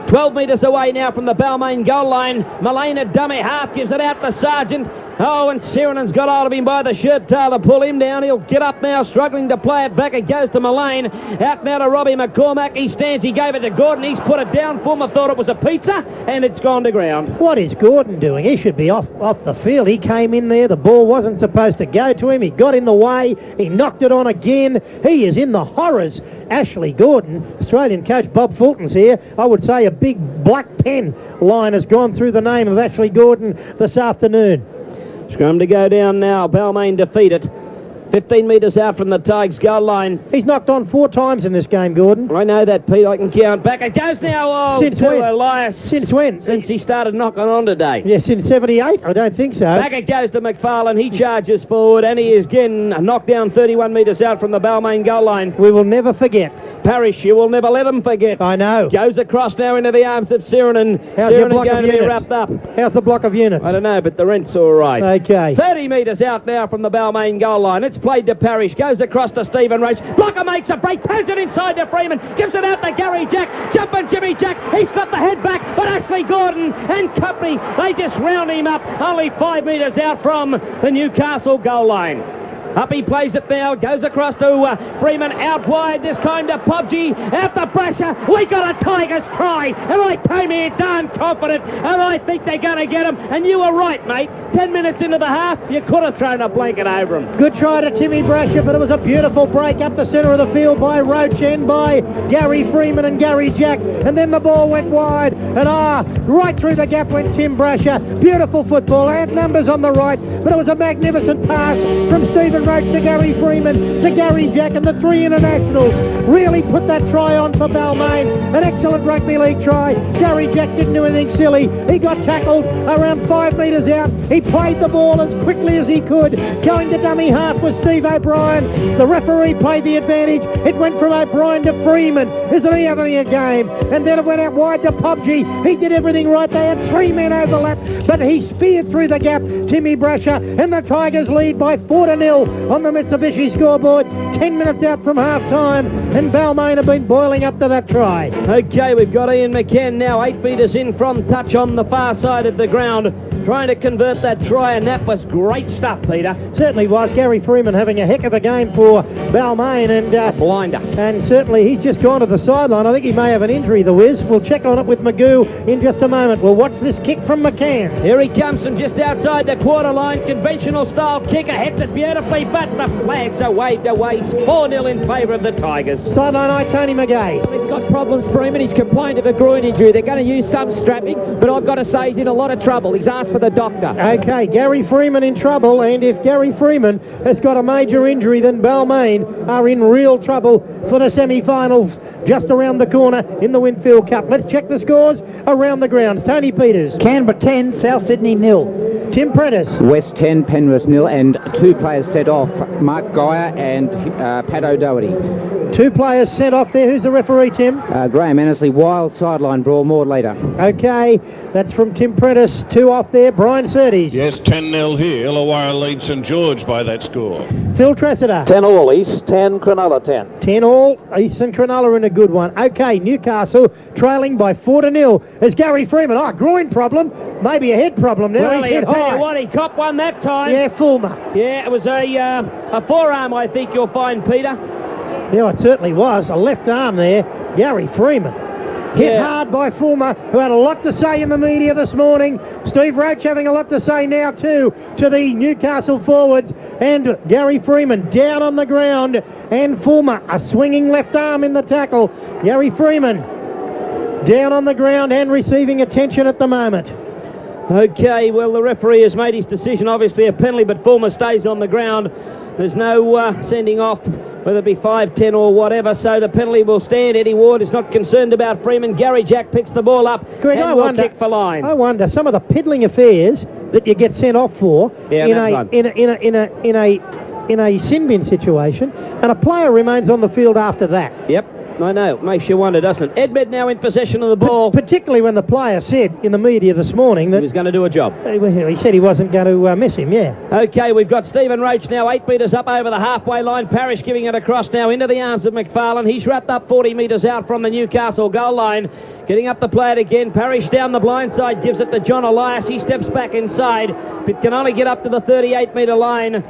12 metres away now from the Balmain goal line. Mullane at dummy half, gives it out to Sargent. Oh, and Sirenen's got hold of him by the shirt tail to pull him down. He'll get up now, struggling to play it back. It goes to Mullane. Out now to Robbie McCormack. He stands, he gave it to Gordon. He's put it down. Fulmer thought it was a pizza, and it's gone to ground. What is Gordon doing? He should be off the field. He came in there. The ball wasn't supposed to go to him. He got in the way. He knocked it on again. He is in the horrors. Ashley Gordon, Australian coach Bob Fulton's here. I would say a big black pen line has gone through the name of Ashley Gordon this afternoon. Scrum to go down now. Balmain defeated. 15 metres out from the Tigers goal line. He's knocked on 4 times in this game, Gordon. I know that, Pete. I can count. Back it goes now. Oh, Since to when? Elias. Since when? Since he started knocking on today. Yeah, since 78? I don't think so. Back it goes to McFarlane. He charges forward, and he is again knocked down 31 metres out from the Balmain goal line. We will never forget. Parrish, you will never let him forget. I know. Goes across now into the arms of Siranen. How's your block going of to be units? wrapped up. How's the block of units? I don't know, but the rent's all right. Okay. 30 metres out now from the Balmain goal line. It's played to Parrish. Goes across to Stephen Roach. Blocker makes a break. Turns it inside to Freeman. Gives it out to Gary Jack. Jumping Jimmy Jack. He's got the head back. But Ashley Gordon and company, they just round him up. Only 5 metres out from the Newcastle goal line. Up he plays it now, goes across to Freeman, out wide, this time to Pobji, out the Brasher. We got a Tigers try, and I came here darn confident, and I think they're going to get him. And you were right, mate. 10 minutes into the half, you could have thrown a blanket over him. Good try to Timmy Brasher, but it was a beautiful break up the centre of the field by Roach and by Gary Freeman and Gary Jack. And then the ball went wide, and right through the gap went Tim Brasher. Beautiful football, and numbers on the right, but it was a magnificent pass from Stephen Roach to Gary Freeman to Gary Jack, and the 3 internationals really put that try on for Balmain. An excellent rugby league try. Gary Jack didn't do anything silly. He got tackled around 5 metres out. He played the ball as quickly as he could. Going to dummy half was Steve O'Brien. The referee played the advantage. It went from O'Brien to Freeman. Isn't he having a game? And then it went out wide to Pobji. He did everything right. They had 3 men overlap, but he speared through the gap Timmy Brasher, and the Tigers lead by 4-0 on the Mitsubishi scoreboard. 10 minutes out from half-time, and Balmain have been boiling up to that try. Okay, we've got Ian McCann now 8 metres in from touch on the far side of the ground, trying to convert that try, and that was great stuff, Peter. Certainly was. Gary Freeman having a heck of a game for Balmain, and a blinder. And certainly he's just gone to the sideline. I think he may have an injury, the Wiz. We'll check on it with Magoo in just a moment. We'll watch this kick from McCann. Here he comes from just outside the quarter line. Conventional style kicker, hits it beautifully, but the flags are waved away. 4-0 in favour of the Tigers. Sideline eye, Tony McGay. He's got problems, Freeman. He's complained of a groin injury. They're going to use some strapping, but I've got to say he's in a lot of trouble. He's asked for the doctor. Okay, Gary Freeman in trouble, and if Gary Freeman has got a major injury, then Balmain are in real trouble for the semi-finals just around the corner in the Winfield Cup. Let's check the scores around the grounds. Tony Peters. Canberra 10, South Sydney 0. Tim Prentice. West 10, Penrith 0, and 2 players set off, Mark Geyer and Pat O'Doherty. 2 players sent off there. Who's the referee, Tim? Graham Annesley, wild sideline brawl, more later. Okay, that's from Tim Prentice. 2 off there. Brian Surtees. Yes, 10-0 here. Illawarra leads St George by that score. Phil Tressida. 10 all East, 10 Cronulla 10. 10 all, East and Cronulla in a good one. Okay, Newcastle trailing by 4-0 as Gary Freeman. Groin problem, maybe a head problem now. Well, He's hit I'll tell high. you what, he copped one that time. Yeah, Fulmer. Yeah, it was a forearm, I think you'll find, Peter. Yeah, it certainly was. A left arm there. Gary Freeman. Hit hard by Fulmer, who had a lot to say in the media this morning. Steve Roach having a lot to say now too to the Newcastle forwards. And Gary Freeman down on the ground. And Fulmer, a swinging left arm in the tackle. Gary Freeman down on the ground and receiving attention at the moment. Okay, well, the referee has made his decision. Obviously a penalty, but Fulmer stays on the ground. There's no sending off, whether it be 5, 10 or whatever, so the penalty will stand. Eddie Ward is not concerned about Freeman. Gary Jack picks the ball up Greg, and will kick for line. I wonder some of the piddling affairs that you get sent off for in a sin bin situation, and a player remains on the field after that. Yep. I know, it makes you wonder, doesn't it? Edmed now in possession of the ball. Particularly when the player said in the media this morning that he was going to do a job. He said he wasn't going to miss him, yeah. Okay, we've got Stephen Roach now 8 metres up over the halfway line. Parrish giving it across now into the arms of McFarlane. He's wrapped up 40 metres out from the Newcastle goal line. Getting up the play it again. Parrish down the blind side, gives it to John Elias. He steps back inside, but can only get up to the 38-metre line.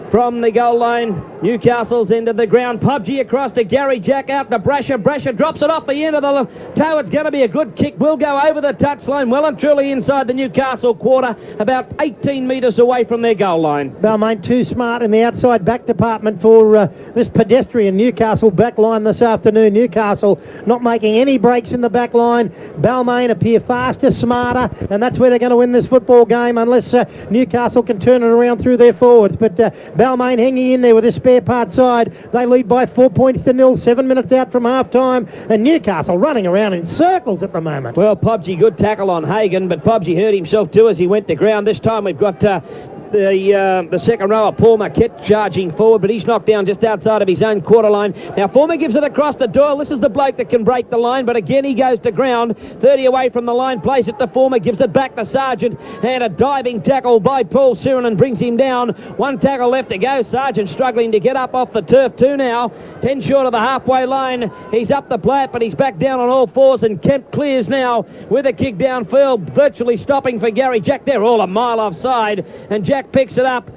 From the goal line, Newcastle's end of the ground. Pobji across to Gary Jack, out to Brasher. Brasher drops it off the end of the toe. It's going to be a good kick. Will go over the touchline, well and truly inside the Newcastle quarter, about 18 metres away from their goal line. Balmain too smart in the outside back department for this pedestrian Newcastle back line this afternoon. Newcastle not making any breaks in the back line. Balmain appear faster, smarter, and that's where they're going to win this football game unless Newcastle can turn it around through their forwards. But Balmain hanging in there with a spare part side. They lead by 4 points to 0, 7 minutes out from half-time, and Newcastle running around in circles at the moment. Well, Pobsy, good tackle on Hagan, but Pobsy hurt himself too as he went to ground. This time we've got the second rower, Paul Marquette, charging forward, but he's knocked down just outside of his own quarter line. Now Former gives it across to Doyle. This is the bloke that can break the line, but again he goes to ground. 30 away from the line, plays it to Former, gives it back to Sargent, and a diving tackle by Paul Sirinen brings him down. One tackle left to go. Sargent struggling to get up off the turf too now. 10 short of the halfway line. He's up the plate, but he's back down on all fours, and Kemp clears now with a kick downfield, virtually stopping for Gary Jack. They're all a mile offside, and Jack picks it up,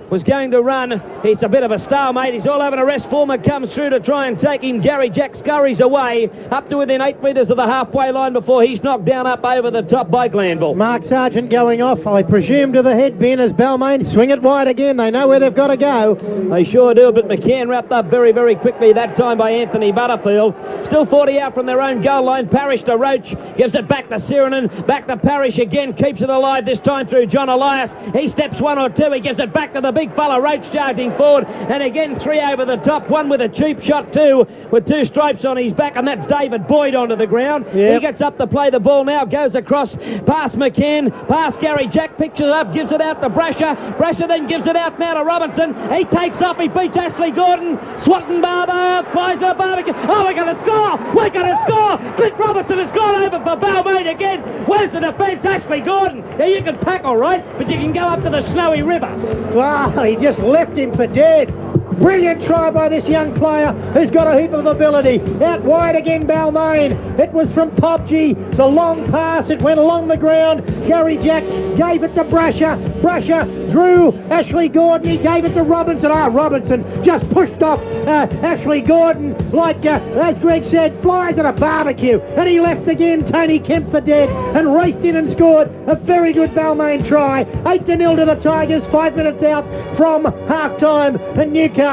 was going to run. He's a bit of a stalemate. He's all over the rest. Former comes through to try and take him. Gary Jack scurries away up to within 8 metres of the halfway line before he's knocked down up over the top by Glanville. Mark Sargent going off, I presume, to the head bin as Balmain swing it wide again. They know where they've got to go. They sure do, but McCann wrapped up very, very quickly that time by Anthony Butterfield. Still 40 out from their own goal line. Parrish to Roach, gives it back to Sirinen, back to Parrish again, keeps it alive this time through John Elias. He steps one or two, he gives it back to the big fella Roach charging forward, and again 3 over the top, one with a cheap shot too, with 2 stripes on his back, and that's David Boyd onto the ground. Yep. He gets up to play the ball now, goes across past McCann, past Gary Jack, picks it up, gives it out to Brasher. Brasher then gives it out now to Robinson. He takes off, he beats Ashley Gordon. Swatton Barber flies a barbecue. Oh, we're going to score! We're going to score! Clint Robinson has gone over for Balmain again. Where's the defence? Ashley Gordon. Yeah, you can pack all right, but you can go up to the Snowy River. Wow, he just left him for dead. Brilliant try by this young player who's got a heap of ability. Out wide again, Balmain. It was from Popji. The long pass, it went along the ground. Gary Jack gave it to Brasher. Brasher drew Ashley Gordon. He gave it to Robinson. Robinson just pushed off Ashley Gordon like, as Greg said, flies at a barbecue. And he left again, Tony Kemp for dead, and raced in and scored a very good Balmain try. 8-0 to the Tigers, 5 minutes out from half-time, and Newcastle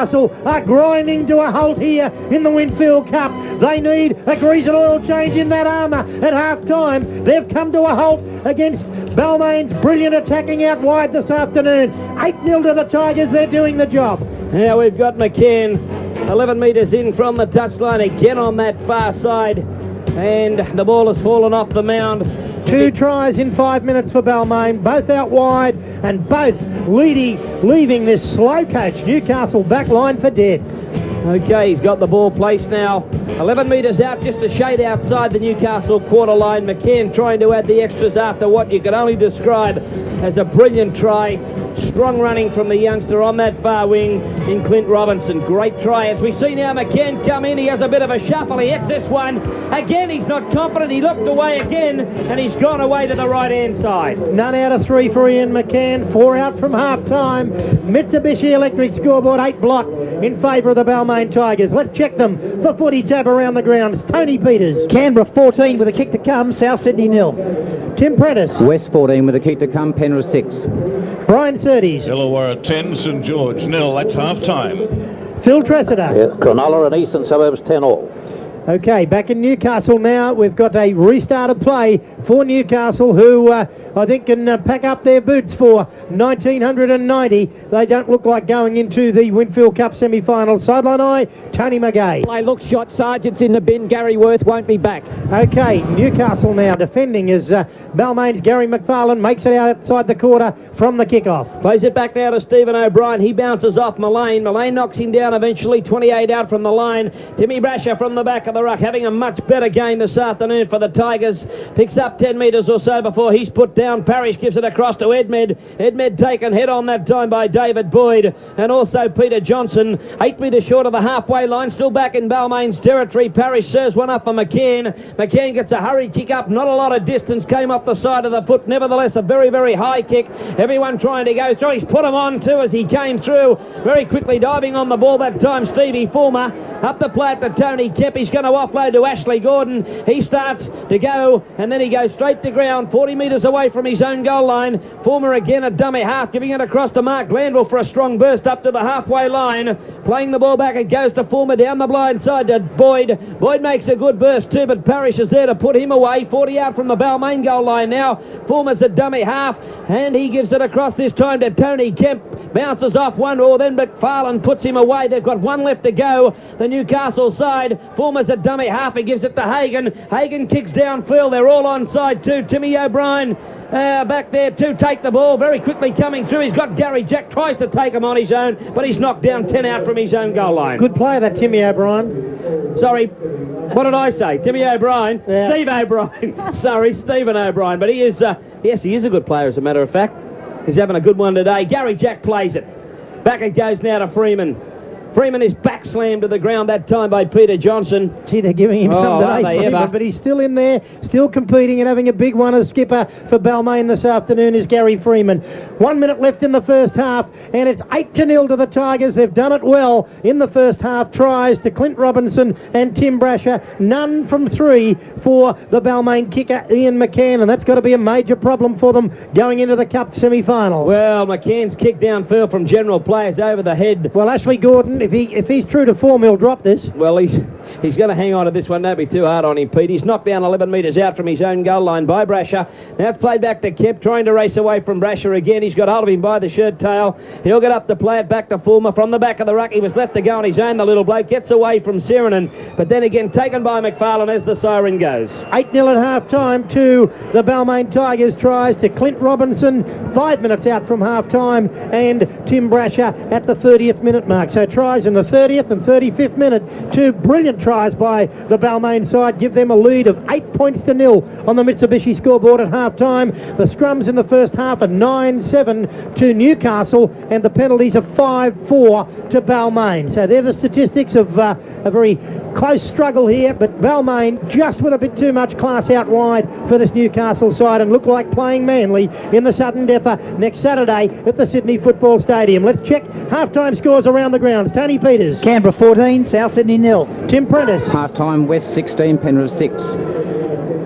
are grinding to a halt here in the Winfield Cup. They need a grease and oil change in that armour at half-time. They've come to a halt against Balmain's brilliant attacking out wide this afternoon. 8-0 to the Tigers. They're doing the job. Now we've got McCann 11 metres in from the touchline again on that far side, and the ball has fallen off the mound. 2 tries in 5 minutes for Balmain, both out wide and both leaving this slow coach Newcastle back line for dead. Okay, he's got the ball placed now. 11 metres out, just a shade outside the Newcastle quarter line. McCann trying to add the extras after what you could only describe as a brilliant try. Strong running from the youngster on that far wing in Clint Robinson. Great try. As we see now McCann come in, he has a bit of a shuffle. He hits this one. Again, he's not confident. He looked away again, and he's gone away to the right-hand side. None out of 3 for Ian McCann. 4 out from half-time. Mitsubishi Electric scoreboard 8 block in favour of the Balmain Tigers. Let's check them for footy tab around the grounds. Tony Peters. Canberra 14 with a kick to come, South Sydney 0. Tim Prentice. West 14 with a kick to come, Penrith 6. Brian Surtees. Illawarra 10, St George 0. That's half-time. Phil Tressida. Yeah, Cronulla and Eastern Suburbs 10-all. Okay, back in Newcastle now. We've got a restart of play for Newcastle, who I think can pack up their boots for 1990. They don't look like going into the Winfield Cup semi-final. Sideline eye, Tony McGay. Play look shot, Sargent's in the bin. Gary Worth won't be back. Okay, Newcastle now defending as Balmain's Gary McFarlane makes it outside the quarter from the kickoff. Plays it back now to Stephen O'Brien. He bounces off Mullane. Mullane knocks him down eventually. 28 out from the line. Timmy Brasher from the back of the ruck, having a much better game this afternoon for the Tigers. Picks up 10 metres or so before he's put down. Parrish gives it across to Edmed. Edmed taken head on that time by David Boyd and also Peter Johnson. 8 metres short of the halfway line, still back in Balmain's territory. Parrish serves one up for McCann. McCann gets a hurried kick up. Not a lot of distance, came off the side of the foot. Nevertheless, a very, very high kick. Everyone trying to go through. He's put him on too as he came through. Very quickly diving on the ball that time, Stevie Former. Up the plate to Tony Kemp. He's going to offload to Ashley Gordon. He starts to go and then he goes straight to ground, 40 metres away from his own goal line. Former again a dummy half, giving it across to Mark Glanville for a strong burst up to the halfway line. Playing the ball back, it goes to Fulmer down the blind side to Boyd. Boyd makes a good burst too, but Parrish is there to put him away. 40 out from the Balmain goal line now. Fulmer's a dummy half, and he gives it across this time to Tony Kemp. Bounces off one, or then McFarlane puts him away. They've got one left to go, the Newcastle side. Fulmer's a dummy half. He gives it to Hagan. Hagan kicks downfield. They're all onside too. Timmy O'Brien back there to take the ball, very quickly coming through. He's got Gary Jack, tries to take him on his own, but he's knocked down 10 out from his own goal line. Good player, that Timmy O'Brien. Sorry, what did I say? Timmy O'Brien? Yeah. Steve O'Brien. Sorry, Stephen O'Brien. But he is, yes, he is a good player, as a matter of fact. He's having a good one today. Gary Jack plays it. Back it goes now to Freeman. Freeman is back slammed to the ground that time by Peter Johnson. Gee, they're giving him some today, Freeman, but he's still in there, still competing and having a big one as skipper for Balmain this afternoon is Gary Freeman. 1 minute left in the first half, and it's 8-0 to the Tigers. They've done it well in the first half. Tries to Clint Robinson and Tim Brasher. None from three for the Balmain kicker, Ian McCann, and that's got to be a major problem for them going into the Cup semi-finals. Well, McCann's kick downfield from general players over the head. Well, Ashley Gordon, if he's true to form, he'll drop this. Well, he's going to hang on to this one. Don't be too hard on him, Pete. He's knocked down 11 metres out from his own goal line by Brasher. Now it's played back to Kemp, trying to race away from Brasher again. He's got hold of him by the shirt tail. He'll get up to play it back to Fulmer from the back of the ruck. He was left to go on his own, the little bloke. Gets away from Sirenen, but then again taken by McFarlane as the siren goes. 8-0 at half-time to the Balmain Tigers. Tries to Clint Robinson, 5 minutes out from half-time, and Tim Brasher at the 30th minute mark. So tries in the 30th and 35th minute. Two brilliant tries by the Balmain side give them a lead of 8-0 on the Mitsubishi scoreboard at half-time. The scrums in the first half are 9-7 to Newcastle, and the penalties are 5-4 to Balmain. So they're the statistics of a very close struggle here, but Balmain just with a bit too much class out wide for this Newcastle side, and look like playing Manly in the Sutton Deffer next Saturday at the Sydney Football Stadium. Let's check half-time scores around the grounds. Tony Peters. Canberra 14, South Sydney 0. Tim Prentice. Half-time, West 16, Penrith 6.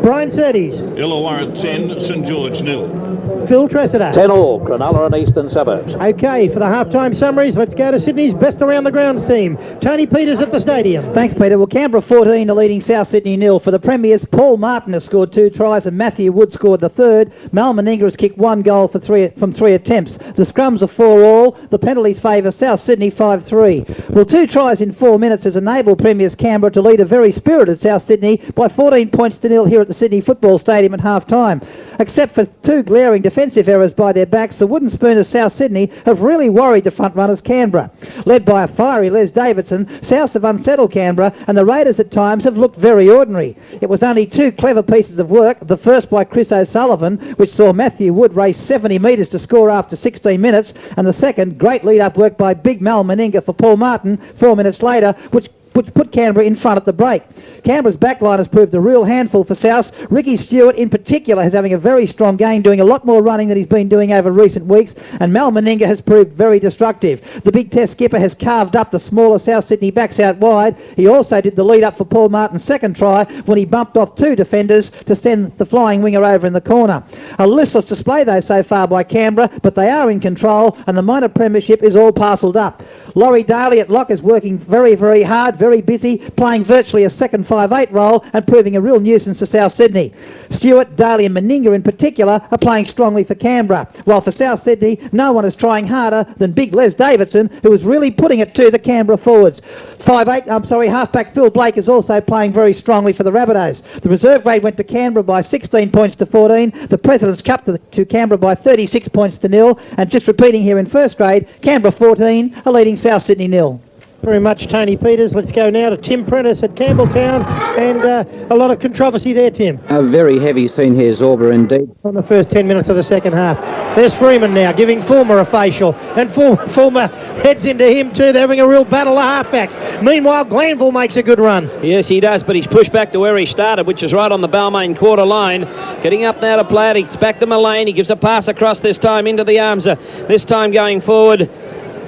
Brian Surtees. Illawarra 10, St George 0. Phil Tressida. 10-all, Cronulla and Eastern Suburbs. Okay, for the half-time summaries, let's go to Sydney's best around the grounds team. Tony Peters at the stadium. Thanks, Peter. Well, Canberra 14 are leading South Sydney 0. For the Premiers, Paul Martin has scored 2 tries and Matthew Wood scored the third. Mal Meninga has kicked 1 goal from 3 attempts. The scrums are 4-all. The penalties favour South Sydney 5-3. Well, 2 tries in 4 minutes has enabled Premiers Canberra to lead a very spirited South Sydney by 14-0 here at the Sydney Football Stadium at half-time. Except for 2 glaring defensive errors by their backs, the Wooden Spooners South Sydney have really worried the front runners Canberra. Led by a fiery Les Davidson, Souths have unsettled Canberra, and the Raiders at times have looked very ordinary. It was only 2 clever pieces of work, the first by Chris O'Sullivan, which saw Matthew Wood race 70 metres to score after 16 minutes, and the second, great lead-up work by Big Mal Meninga for Paul Martin 4 minutes later, which put Canberra in front at the break. Canberra's backline has proved a real handful for South. Ricky Stewart in particular is having a very strong game, doing a lot more running than he's been doing over recent weeks, and Mal Meninga has proved very destructive. The Big Test skipper has carved up the smaller South Sydney backs out wide. He also did the lead up for Paul Martin's second try when he bumped off 2 defenders to send the flying winger over in the corner. A listless display though so far by Canberra, but they are in control and the minor premiership is all parcelled up. Laurie Daly at lock is working very, very hard, very busy, playing virtually a second 5'8" role and proving a real nuisance to South Sydney. Stewart, Daly and Meninga in particular are playing strongly for Canberra, while for South Sydney no one is trying harder than big Les Davidson, who is really putting it to the Canberra forwards. Halfback Phil Blake is also playing very strongly for the Rabbitohs. The reserve grade went to Canberra by 16-14. The President's Cup to Canberra by 36-0. And just repeating here in first grade, Canberra 14 are leading South Sydney 0. Very much, Tony Peters. Let's go now to Tim Prentice at Campbelltown, and a lot of controversy there, Tim. A very heavy scene here, Zorba, indeed. On the first 10 minutes of the second half. There's Freeman now, giving Fulmer a facial, and Fulmer heads into him too. They're having a real battle of halfbacks. Meanwhile, Glanville makes a good run. Yes, he does, but he's pushed back to where he started, which is right on the Balmain quarter line. Getting up now to play it. He's back to Mullane. He gives a pass across this time into the arms. This time going forward.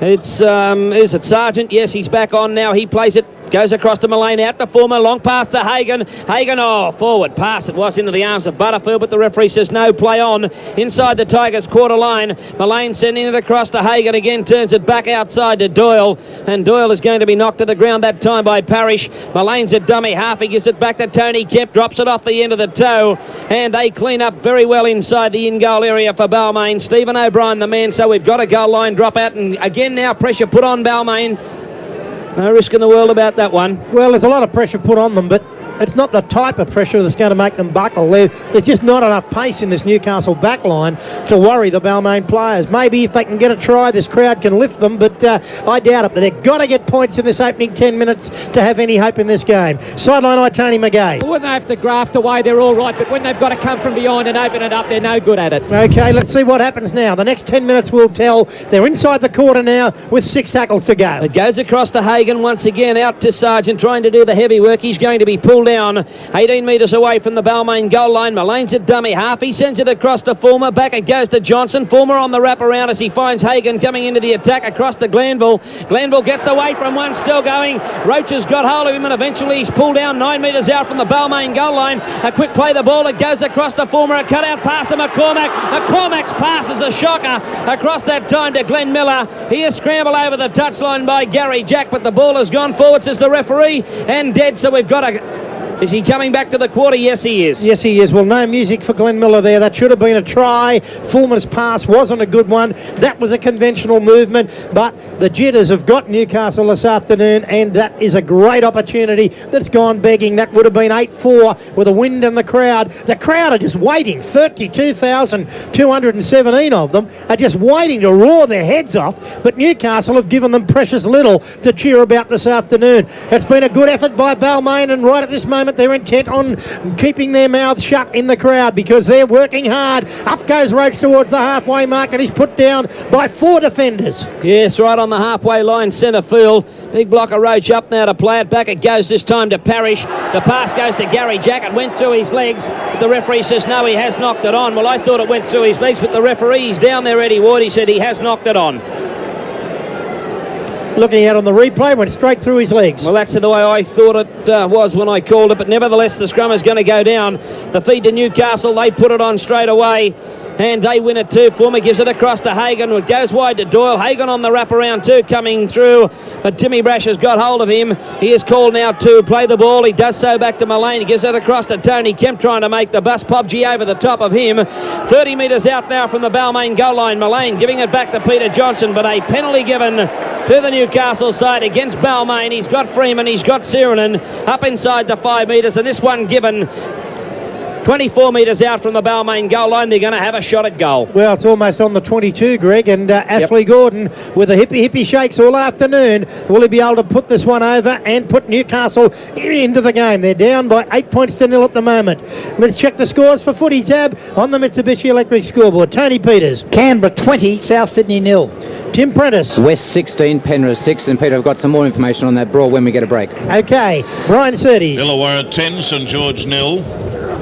Is it Sargent? Yes, he's back on now. He plays it Goes across to Balmain, out to Former, long pass to Hagan. Hagan, forward pass. It was into the arms of Butterfield, but the referee says no, play on. Inside the Tigers' quarter line. Balmain sending it across to Hagan again, turns it back outside to Doyle, and Doyle is going to be knocked to the ground that time by Parrish. Balmain's a dummy half. He gives it back to Tony Kemp, drops it off the end of the toe, and they clean up very well inside the in-goal area for Balmain. Stephen O'Brien, the man, so we've got a goal line drop out, and again now pressure put on Balmain. No risk in the world about that one. Well, there's a lot of pressure put on them, but it's not the type of pressure that's going to make them buckle. There's just not enough pace in this Newcastle back line to worry the Balmain players. Maybe if they can get a try, this crowd can lift them, but I doubt it. But they've got to get points in this opening 10 minutes to have any hope in this game. Sideline eye, Tony McGay. When they have to graft away, they're all right, but when they've got to come from behind and open it up, they're no good at it. Okay, let's see what happens now. The next 10 minutes will tell. They're inside the quarter now with 6 tackles to go. It goes across to Hagan once again, out to Sargent, trying to do the heavy work. He's going to be pulled down 18 metres away from the Balmain goal line. Mullane's a dummy half. He sends it across to Fulmer. Back it goes to Johnson. Fulmer on the wraparound as he finds Hagan coming into the attack across to Glanville. Glanville gets away from one, still going. Roach has got hold of him, and eventually he's pulled down 9 metres out from the Balmain goal line. A quick play the ball. It goes across to Fulmer. A cut out pass to McCormack. McCormack's pass is a shocker across that time to Glenn Miller. He is scrambled over the touchline by Gary Jack, but the ball has gone forward, says the referee, and dead. So we've got a... Is he coming back to the quarter? Yes, he is. Yes, he is. Well, no music for Glenn Miller there. That should have been a try. Fulmer's pass wasn't a good one. That was a conventional movement, but the Jitters have got Newcastle this afternoon, and that is a great opportunity that's gone begging. That would have been 8-4 with the wind and the crowd. The crowd are just waiting. 32,217 of them are just waiting to roar their heads off, but Newcastle have given them precious little to cheer about this afternoon. It's been a good effort by Balmain, and right at this moment they're intent on keeping their mouths shut in the crowd because they're working hard. Up goes Roach towards the halfway mark, and he's put down by 4 defenders. Yes, right on the halfway line, centre field. Big block of Roach up now to play it. Back it goes this time to Parrish. The pass goes to Gary Jack. It went through his legs, but the referee says no, he has knocked it on. Well, I thought it went through his legs, but the referee's down there, Eddie Ward. He said he has knocked it on. Looking out on the replay, went straight through his legs. Well, that's the way I thought it was when I called it, but nevertheless the scrum is going to go down. The feed to Newcastle, they put it on straight away, and they win it too. Former gives it across to Hagan. It goes wide to Doyle. Hagan on the wraparound too, coming through, but Timmy Brash has got hold of him. He is called now to play the ball. He does so back to Mullane. He gives it across to Tony Kemp, trying to make the bus. Pobgy over the top of him. 30 metres out now from the Balmain goal line. Mullane giving it back to Peter Johnson, but a penalty given to the Newcastle side against Balmain. He's got Freeman, he's got Siranen up inside the 5 metres, and this one given 24 metres out from the Balmain goal line. They're going to have a shot at goal. Well, it's almost on the 22, Greg, and Ashley Gordon with the hippie shakes all afternoon. Will he be able to put this one over and put Newcastle into the game? They're down by 8 points to 0 at the moment. Let's check the scores for Footy Tab on the Mitsubishi Electric scoreboard. Tony Peters. Canberra 20, South Sydney 0. Tim Prentice. West 16, Penrith 6, and Peter, I've got some more information on that brawl when we get a break. Okay, Brian Surtees. Illawarra 10, St George 0.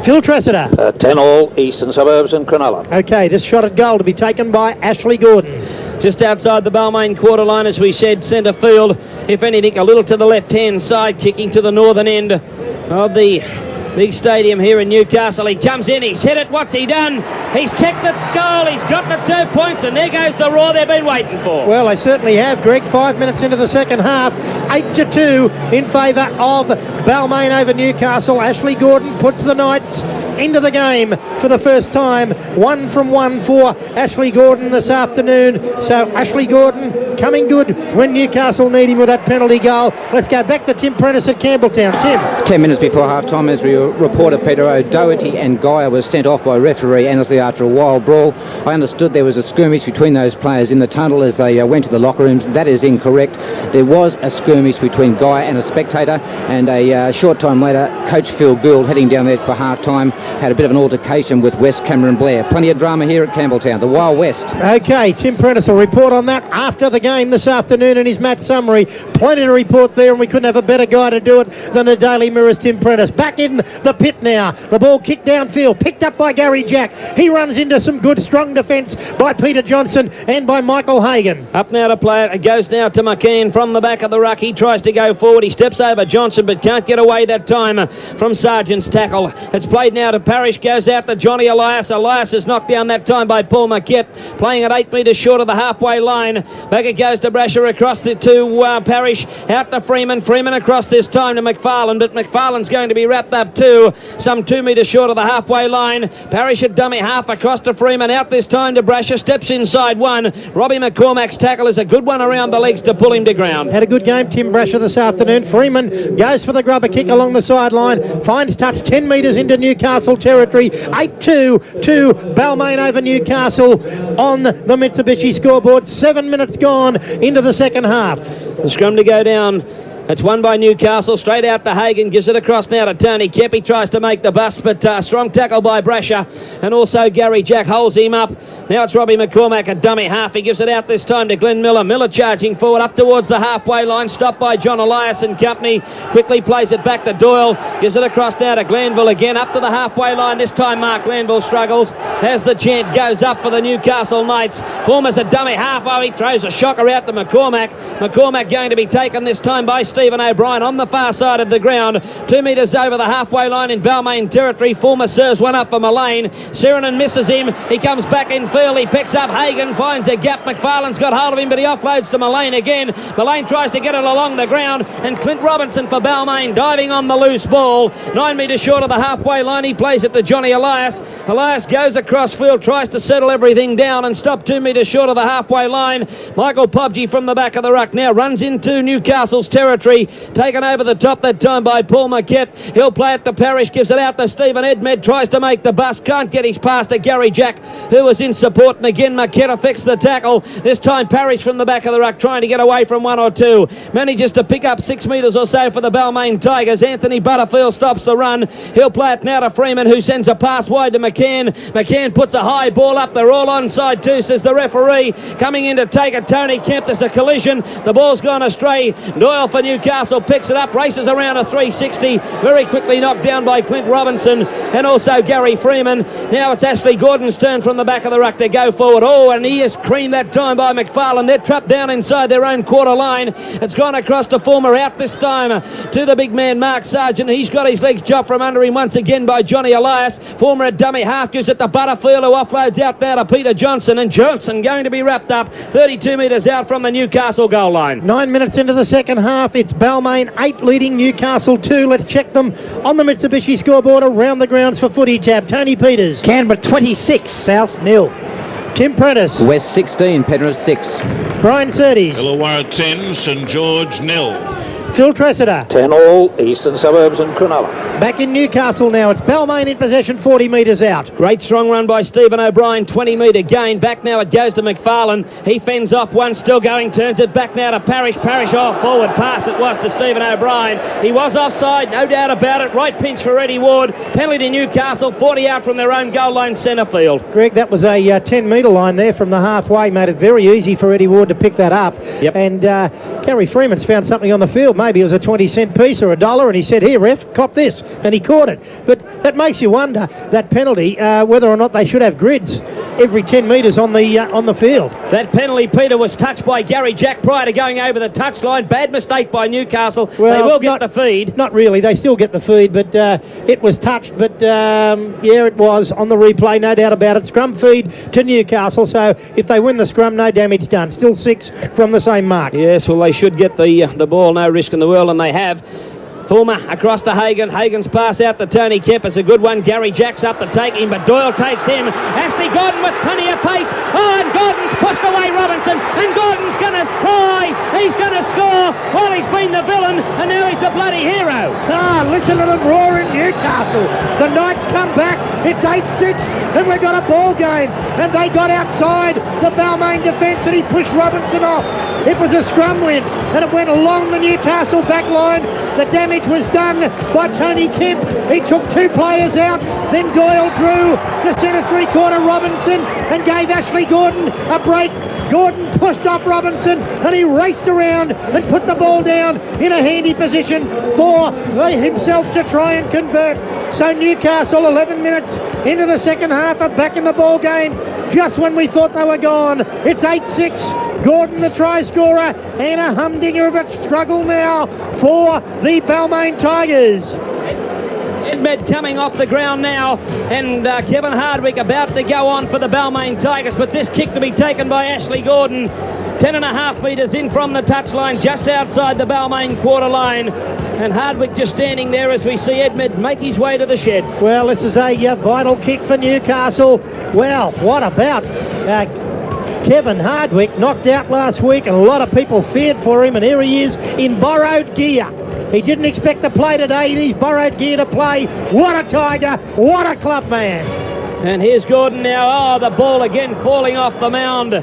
Phil Tressida. 10-all, Eastern Suburbs and Cronulla. Okay, this shot at goal to be taken by Ashley Gordon. Just outside the Balmain quarter line, as we said, centre field. If anything, a little to the left-hand side, kicking to the northern end of the big stadium here in Newcastle. He comes in, he's hit it. What's he done? He's kicked the goal. He's got the 2 points, and there goes the roar they've been waiting for. Well, they certainly have, Greg. 5 minutes into the second half, 8-2 in favour of Balmain over Newcastle. Ashley Gordon puts the Knights into the game for the first time. 1 from 1 for Ashley Gordon this afternoon. So Ashley Gordon coming good when Newcastle need him with that penalty goal. Let's go back to Tim Prentice at Campbelltown. Tim. 10 minutes before half-time, as we reported, Peter, O'Doherty and Geyer was sent off by referee Annesley after a wild brawl. I understood there was a skirmish between those players in the tunnel as they went to the locker rooms. That is incorrect. There was a skirmish between Geyer and a spectator, and a short time later, Coach Phil Gould, heading down there for half-time, had a bit of an altercation with West Cameron Blair. Plenty of drama here at Campbelltown, the Wild West. Okay, Tim Prentice will report on that after the game this afternoon in his match summary. Plenty to report there, and we couldn't have a better guy to do it than the Daily Mirror's Tim Prentice. Back in the pit now. The ball kicked downfield, picked up by Gary Jack. He runs into some good strong defence by Peter Johnson and by Michael Hagan. Up now to play it. It goes now to McKean from the back of the ruck. He tries to go forward. He steps over Johnson but can't get away that time from Sargent's tackle. It's played now to Parrish. Goes out to Johnny Elias. Elias is knocked down that time by Paul Marquette, playing at 8 metres short of the halfway line. Back it goes to Brasher across to Parrish. Out to Freeman. Freeman across this time to McFarlane, but McFarlane's going to be wrapped up too, some 2 metres short of the halfway line. Parrish at dummy half across to Freeman. Out this time to Brasher. Steps inside one. Robbie McCormack's tackle is a good one around the legs to pull him to ground. Had a good game, Tim Brasher, this afternoon. Freeman goes for the grubber kick along the sideline. Finds touch 10 metres into Newcastle territory. 8-2 to Balmain over Newcastle on the Mitsubishi scoreboard. 7 minutes gone into the second half. The scrum to go down. It's won by Newcastle, straight out to Hagan, gives it across now to Tony Kepi, tries to make the bust, but strong tackle by Brasher, and also Gary Jack holds him up. Now it's Robbie McCormack, a dummy half. He gives it out this time to Glenn Miller. Miller charging forward up towards the halfway line, stopped by John Elias and company. Quickly plays it back to Doyle, gives it across now to Glanville again, up to the halfway line. This time Mark Glanville struggles as the chant goes up for the Newcastle Knights. Former's a dummy half. Oh, he throws a shocker out to McCormack. McCormack going to be taken this time by Stephen O'Brien on the far side of the ground. 2 metres over the halfway line in Balmain territory. Former serves one up for Mullane. Seranen misses him. He comes back in field. He picks up Hagan, finds a gap. McFarlane's got hold of him, but he offloads to Mullane again. Mullane tries to get it along the ground, and Clint Robinson for Balmain diving on the loose ball. 9 metres short of the halfway line. He plays it to Johnny Elias. Elias goes across field, tries to settle everything down and stop 2 metres short of the halfway line. Michael Pobji from the back of the ruck now runs into Newcastle's territory. Taken over the top that time by Paul Marquette. He'll play it to Parrish, gives it out to Stephen Edmed, tries to make the bust, can't get his pass to Gary Jack, who was in support, and again Marquette affects the tackle. This time Parrish from the back of the ruck trying to get away from one or two. Manages to pick up 6 metres or so for the Balmain Tigers. Anthony Butterfield stops the run. He'll play it now to Freeman, who sends a pass wide to McCann. McCann puts a high ball up. They're all onside too, says the referee. Coming in to take it, Tony Kemp. There's a collision. The ball's gone astray. Doyle for Newcastle picks it up, races around a 360, very quickly knocked down by Clint Robinson and also Gary Freeman. Now it's Ashley Gordon's turn from the back of the ruck to go forward. Oh, and he is creamed that time by McFarlane. They're trapped down inside their own quarter line. It's gone across to Former, out this time to the big man Mark Sargent. He's got his legs chopped from under him once again by Johnny Elias. Former at dummy half, gives it to Butterfield, who offloads out now to Peter Johnson, and Johnson going to be wrapped up 32 metres out from the Newcastle goal line. 9 minutes into the second half. It's Balmain 8 leading Newcastle 2. Let's check them on the Mitsubishi scoreboard around the grounds for Footy Tab. Tony Peters. Canberra 26, South 0. Tim Prentice. West 16, Penrith 6. Brian Surtees. Illawarra 10, St George 0. Phil Tressida. 10 all, Eastern Suburbs and Cronulla. Back in Newcastle now. It's Balmain in possession, 40 metres out. Great strong run by Stephen O'Brien, 20 metre gain. Back now it goes to McFarlane. He fends off one, still going, turns it back now to Parrish. Parrish off, forward pass it was to Stephen O'Brien. He was offside, no doubt about it. Right pinch for Eddie Ward. Penalty to Newcastle, 40 out from their own goal line centre field. Greg, that was a 10 metre line there from the halfway. Made it very easy for Eddie Ward to pick that up. Yep. And Gary Freeman's found something on the field. Maybe it was a 20-cent piece or $1, and he said, "Here, ref, cop this," and he caught it. But that makes you wonder, that penalty, whether or not they should have grids every 10 metres on the field. That penalty, Peter, was touched by Gary Jack prior to going over the touchline. Bad mistake by Newcastle. Well, they will get the feed. Not really. They still get the feed, but it was touched. But yeah, it was on the replay, no doubt about it. Scrum feed to Newcastle. So if they win the scrum, no damage done. Still 6 from the same mark. Yes, well, they should get the ball, no risk in the world, and they have. Fulmer across to Hagan. Hagan's pass out to Tony Kemp is a good one. Gary Jack's up to take him, but Doyle takes him. Ashley Gordon with plenty of pace. Oh, and Gordon's pushed away Robinson, and Gordon's going to try. He's going to score. Well, he's been the villain, and now he's the bloody hero. Ah, listen to them roar in Newcastle. The Knights come back. It's 8-6, and we've got a ball game. And they got outside the Balmain defence, and he pushed Robinson off. It was a scrum win, and it went along the Newcastle back line. The damage was done by Tony Kemp. He took 2 players out. Then Doyle drew the centre 3-quarter Robinson and gave Ashley Gordon a break Gordon pushed off Robinson and he raced around and put the ball down in a handy position for himself to try and convert. So Newcastle, 11 minutes into the second half, are back in the ball game just when we thought they were gone. It's 8-6. Gordon the try scorer, and a humdinger of a struggle now for the Balmain Tigers. Edmed coming off the ground now, and Kevin Hardwick about to go on for the Balmain Tigers, but this kick to be taken by Ashley Gordon. 10.5 metres in from the touchline, just outside the Balmain quarter line. And Hardwick just standing there as we see Edmed make his way to the shed. Well, this is a vital kick for Newcastle. Well, what about Kevin Hardwick, knocked out last week, and a lot of people feared for him, and here he is in borrowed gear. He didn't expect to play today. He's borrowed gear to play. What a Tiger, what a club man. And here's Gordon now. Oh, the ball again falling off the mound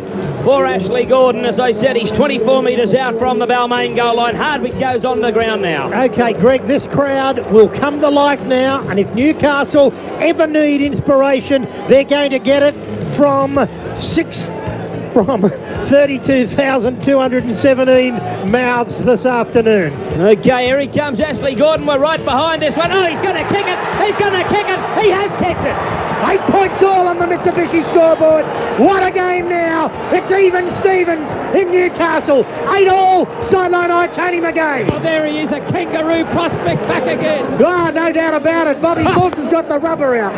for Ashley Gordon. As I said, he's 24 metres out from the Balmain goal line. Hardwick goes on the ground now. Okay, Greg, this crowd will come to life now, and if Newcastle ever need inspiration, they're going to get it from 32,217 mouths this afternoon. Okay, here he comes, Ashley Gordon. We're right behind this one. Oh, he's going to kick it. He's going to kick it. He has kicked it. 8 points all on the Mitsubishi scoreboard. What a game now. It's even Stevens in Newcastle. 8 all. Sideline eye, Tony McGay. Oh, there he is, a kangaroo prospect back again. Oh, no doubt about it. Bobby Fulton's got the rubber out.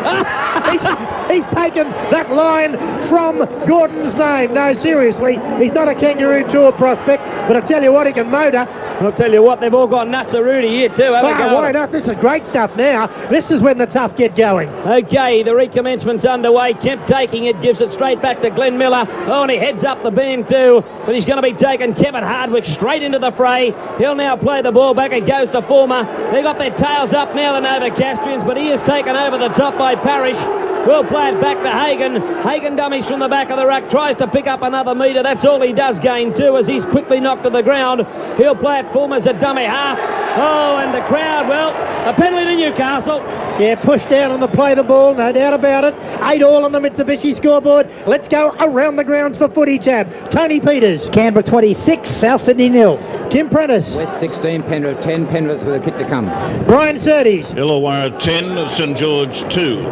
He's taken that line from Gordon's name. No, seriously, he's not a Kangaroo Tour prospect, but I tell you what, he can motor. I'll tell you what, they've all got nuts of Rudy here too. Why not? This is great stuff now. This is when the tough get going. Okay, the recommencement's underway. Kemp taking it, gives it straight back to Glenn Miller. Oh, and he heads up the bend too, but he's going to be taken. Kevin Hardwick straight into the fray. He'll now play the ball back. It goes to Former. They got their tails up now, the Novocastrians, but he is taken over the top by Parrish. We'll play it back to Hagan. Hagan dummies from the back of the ruck, tries to pick up another metre. That's all he does gain too, as he's quickly knocked to the ground. He'll play it Fulmer as a dummy half. Oh, and the crowd, well, a penalty to Newcastle. Yeah, pushed down on the play the ball, no doubt about it. 8 all on the Mitsubishi scoreboard. Let's go around the grounds for Footy Tab. Tony Peters. Canberra 26, South Sydney 0. Tim Prentice. West 16, Penrith 10, Penrith with a kick to come. Brian Surtees. Illawarra 10, St George 2.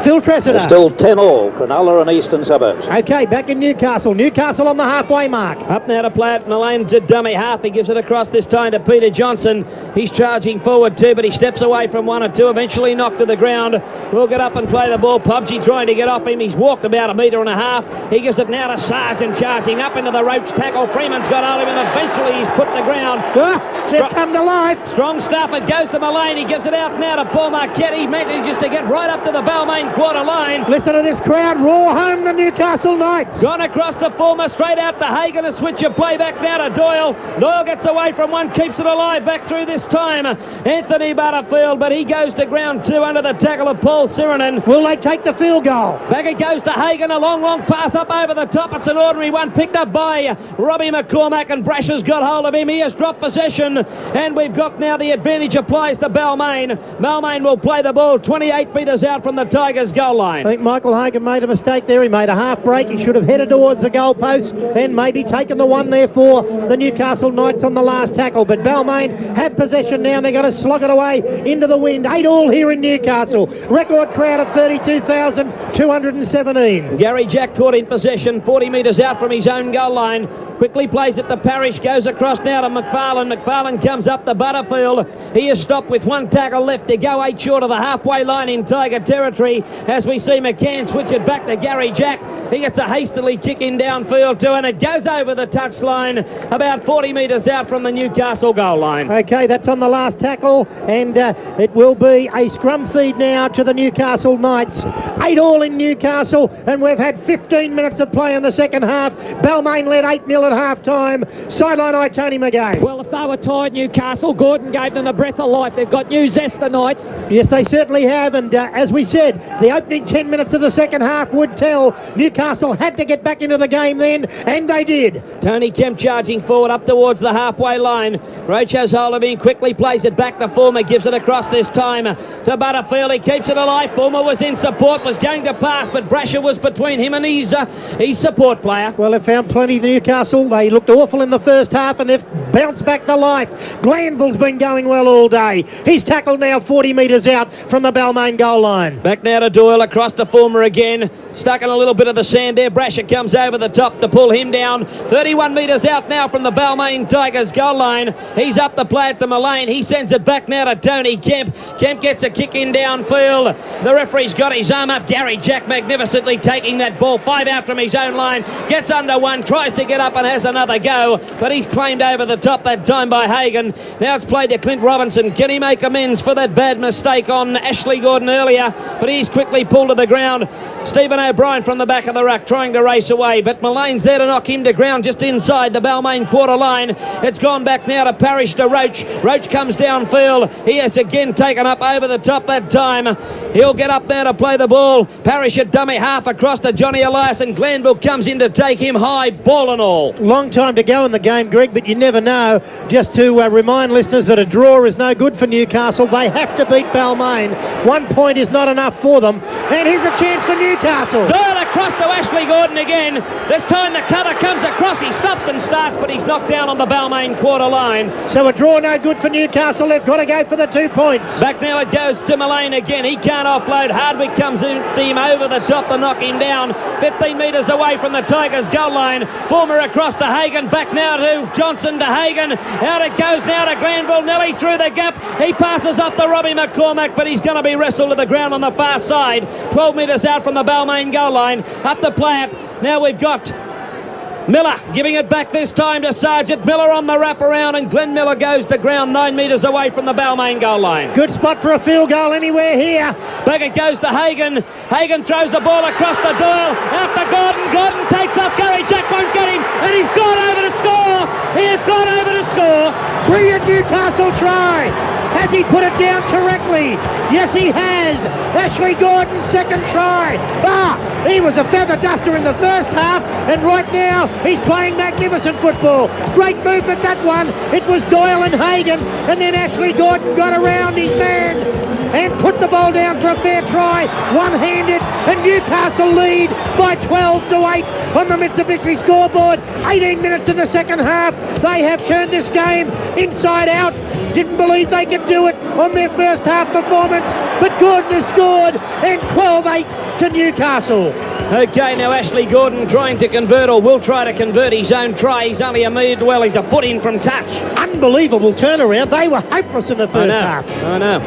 Phil Tressida. Still 10 all, Cronulla and Eastern Suburbs. Okay, back in Newcastle. Newcastle on the halfway mark. Up now to play it. Mullane's a dummy half. He gives it across this time to Peter Johnson. He's charging forward too, but he steps away from 1 or 2, eventually knocked to the ground. We'll get up and play the ball. Pubsy trying to get off him. He's walked about 1.5 metres. He gives it now to Sargent, charging up into the Roach tackle. Freeman's got hold of him. Eventually he's put to ground. They've come to life. Strong stuff. It goes to Mullane. He gives it out now to Paul Marquette. He manages to get right up to the Balmain quarter line. Listen to this crowd roar home the Newcastle Knights. Gone across to Fulmer, straight out to Hagan. A switch of play back now to Doyle. Doyle gets away from one, keeps it alive. Back through this time, Anthony Butterfield, but he goes to ground 2 under the tackle of Paul Sirinen. Will they take the field goal? Back it goes to Hagan. A long pass up over the top. It's an ordinary one picked up by Robbie McCormack, and Brasher's got hold of him. He has dropped possession, and we've got now the advantage applies to Balmain. Balmain will play the ball 28 metres out from the Tigers' goal line. I think Michael Hagan made a mistake there. He made a half break. He should have headed towards the goalpost and maybe taken the one there for the Newcastle Knights on the last tackle. But Balmain have possession now. They're going to slog it away into the wind. 8 all here in Newcastle. Record crowd of 32,217. Gary Jack caught in possession 40 metres out from his own goal line. Quickly plays it to Parrish, goes across now to McFarlane. McFarlane comes up to Butterfield. He is stopped with 1 tackle left to go, 8 short of the halfway line in Tiger territory, as we see McCann switch it back to Gary Jack. He gets a hastily kick in downfield too, and it goes over the touchline about 40 metres out from the Newcastle goal line. Okay, that's on the last tackle, and it will be a scrum feed now to the Newcastle Knights. 8 all in Newcastle, and we've had 15 minutes of play in the second half. Balmain led 8-0 at half-time. Sideline eye, Tony McGay. Well, if they were tied, Newcastle, Gordon gave them the breath of life. They've got new zest tonight. Yes, they certainly have, and as we said, the opening 10 minutes of the second half would tell. Newcastle had to get back into the game then, and they did. Tony Kemp charging forward up towards the halfway line. Roach has hold of him, quickly plays it back to Fulmer, gives it across this time to Butterfield. He keeps it alive. Fulmer was in support, was going to pass, but Brasher was between him and his support player. Well, they've found plenty of Newcastle. They looked awful in the first half, and they've bounced back to life. Glanville's been going well all day. He's tackled now 40 metres out from the Balmain goal line. Back now to Doyle, across to Fulmer again. Stuck in a little bit of the sand there. Brasher comes over the top to pull him down. 31 metres out now from the Balmain Tigers goal line. He's up the play at the Mullane. He sends it back now to Tony Kemp. Kemp gets a kick in downfield. The referee's got his arm up. Gary Jack magnificently taking that ball. 5 out from his own line. Gets under one. Tries to get up and has another go. But he's claimed over the top that time by Hagan. Now it's played to Clint Robinson. Can he make amends for that bad mistake on Ashley Gordon earlier? But he's quickly pulled to the ground. Stephen O'Brien from the back of the ruck trying to race away, but Mullane's there to knock him to ground just inside the Balmain quarter line. It's gone back now to Parrish to Roach. Roach comes downfield. He has again taken up over the top that time. He'll get up there to play the ball. Parrish at dummy half across to Johnny Elias, and Glanville comes in to take him high, ball and all. Long time to go in the game, Greg, but you never know. Just to remind listeners that a draw is no good for Newcastle. They have to beat Balmain. 1 point is not enough for them. And here's a chance for Newcastle. Doyle across to Ashley Gordon again. This time the cover comes across. He stops and starts, but he's knocked down on the Balmain quarter line. So a draw no good for Newcastle. They've got to go for the 2 points. Back now it goes to Mullane again. He can't offload. Hardwick comes in him over the top to knock him down. 15 metres away from the Tigers goal line. Fulmer across to Hagan. Back now to Johnson to Hagan. Out it goes now to Glanville. Nelly through the gap. He passes up to Robbie McCormack, but he's going to be wrestled to the ground on the far side. 12 metres out from the Balmain goal line. Up the play. Now we've got Miller giving it back this time to Sargent. Miller on the wraparound, and Glenn Miller goes to ground 9 metres away from the Balmain goal line. Good spot for a field goal anywhere here. Back it goes to Hagan. Hagan throws the ball across the Doyle. Out to Gordon. Gordon takes off. Gary Jack won't get him, and he's gone over to score. He has gone over to score. Brilliant Newcastle try. Has he put it down correctly? Yes, he has. Ashley Gordon's second try. He was a feather duster in the first half, and right now he's playing magnificent football. Great movement, that one. It was Doyle and Hagan, and then Ashley Gordon got around his man and put the ball down for a fair try, one-handed, and Newcastle lead by 12-8 on the Mitsubishi scoreboard. 18 minutes in the second half. They have turned this game inside out. Didn't believe they could do it on their first half performance, but Gordon has scored, and 12-8 to Newcastle. Okay, now Ashley Gordon trying to convert, or will try to convert his own try. He's only he's a foot in from touch. Unbelievable turnaround. They were hopeless in the first half. I know.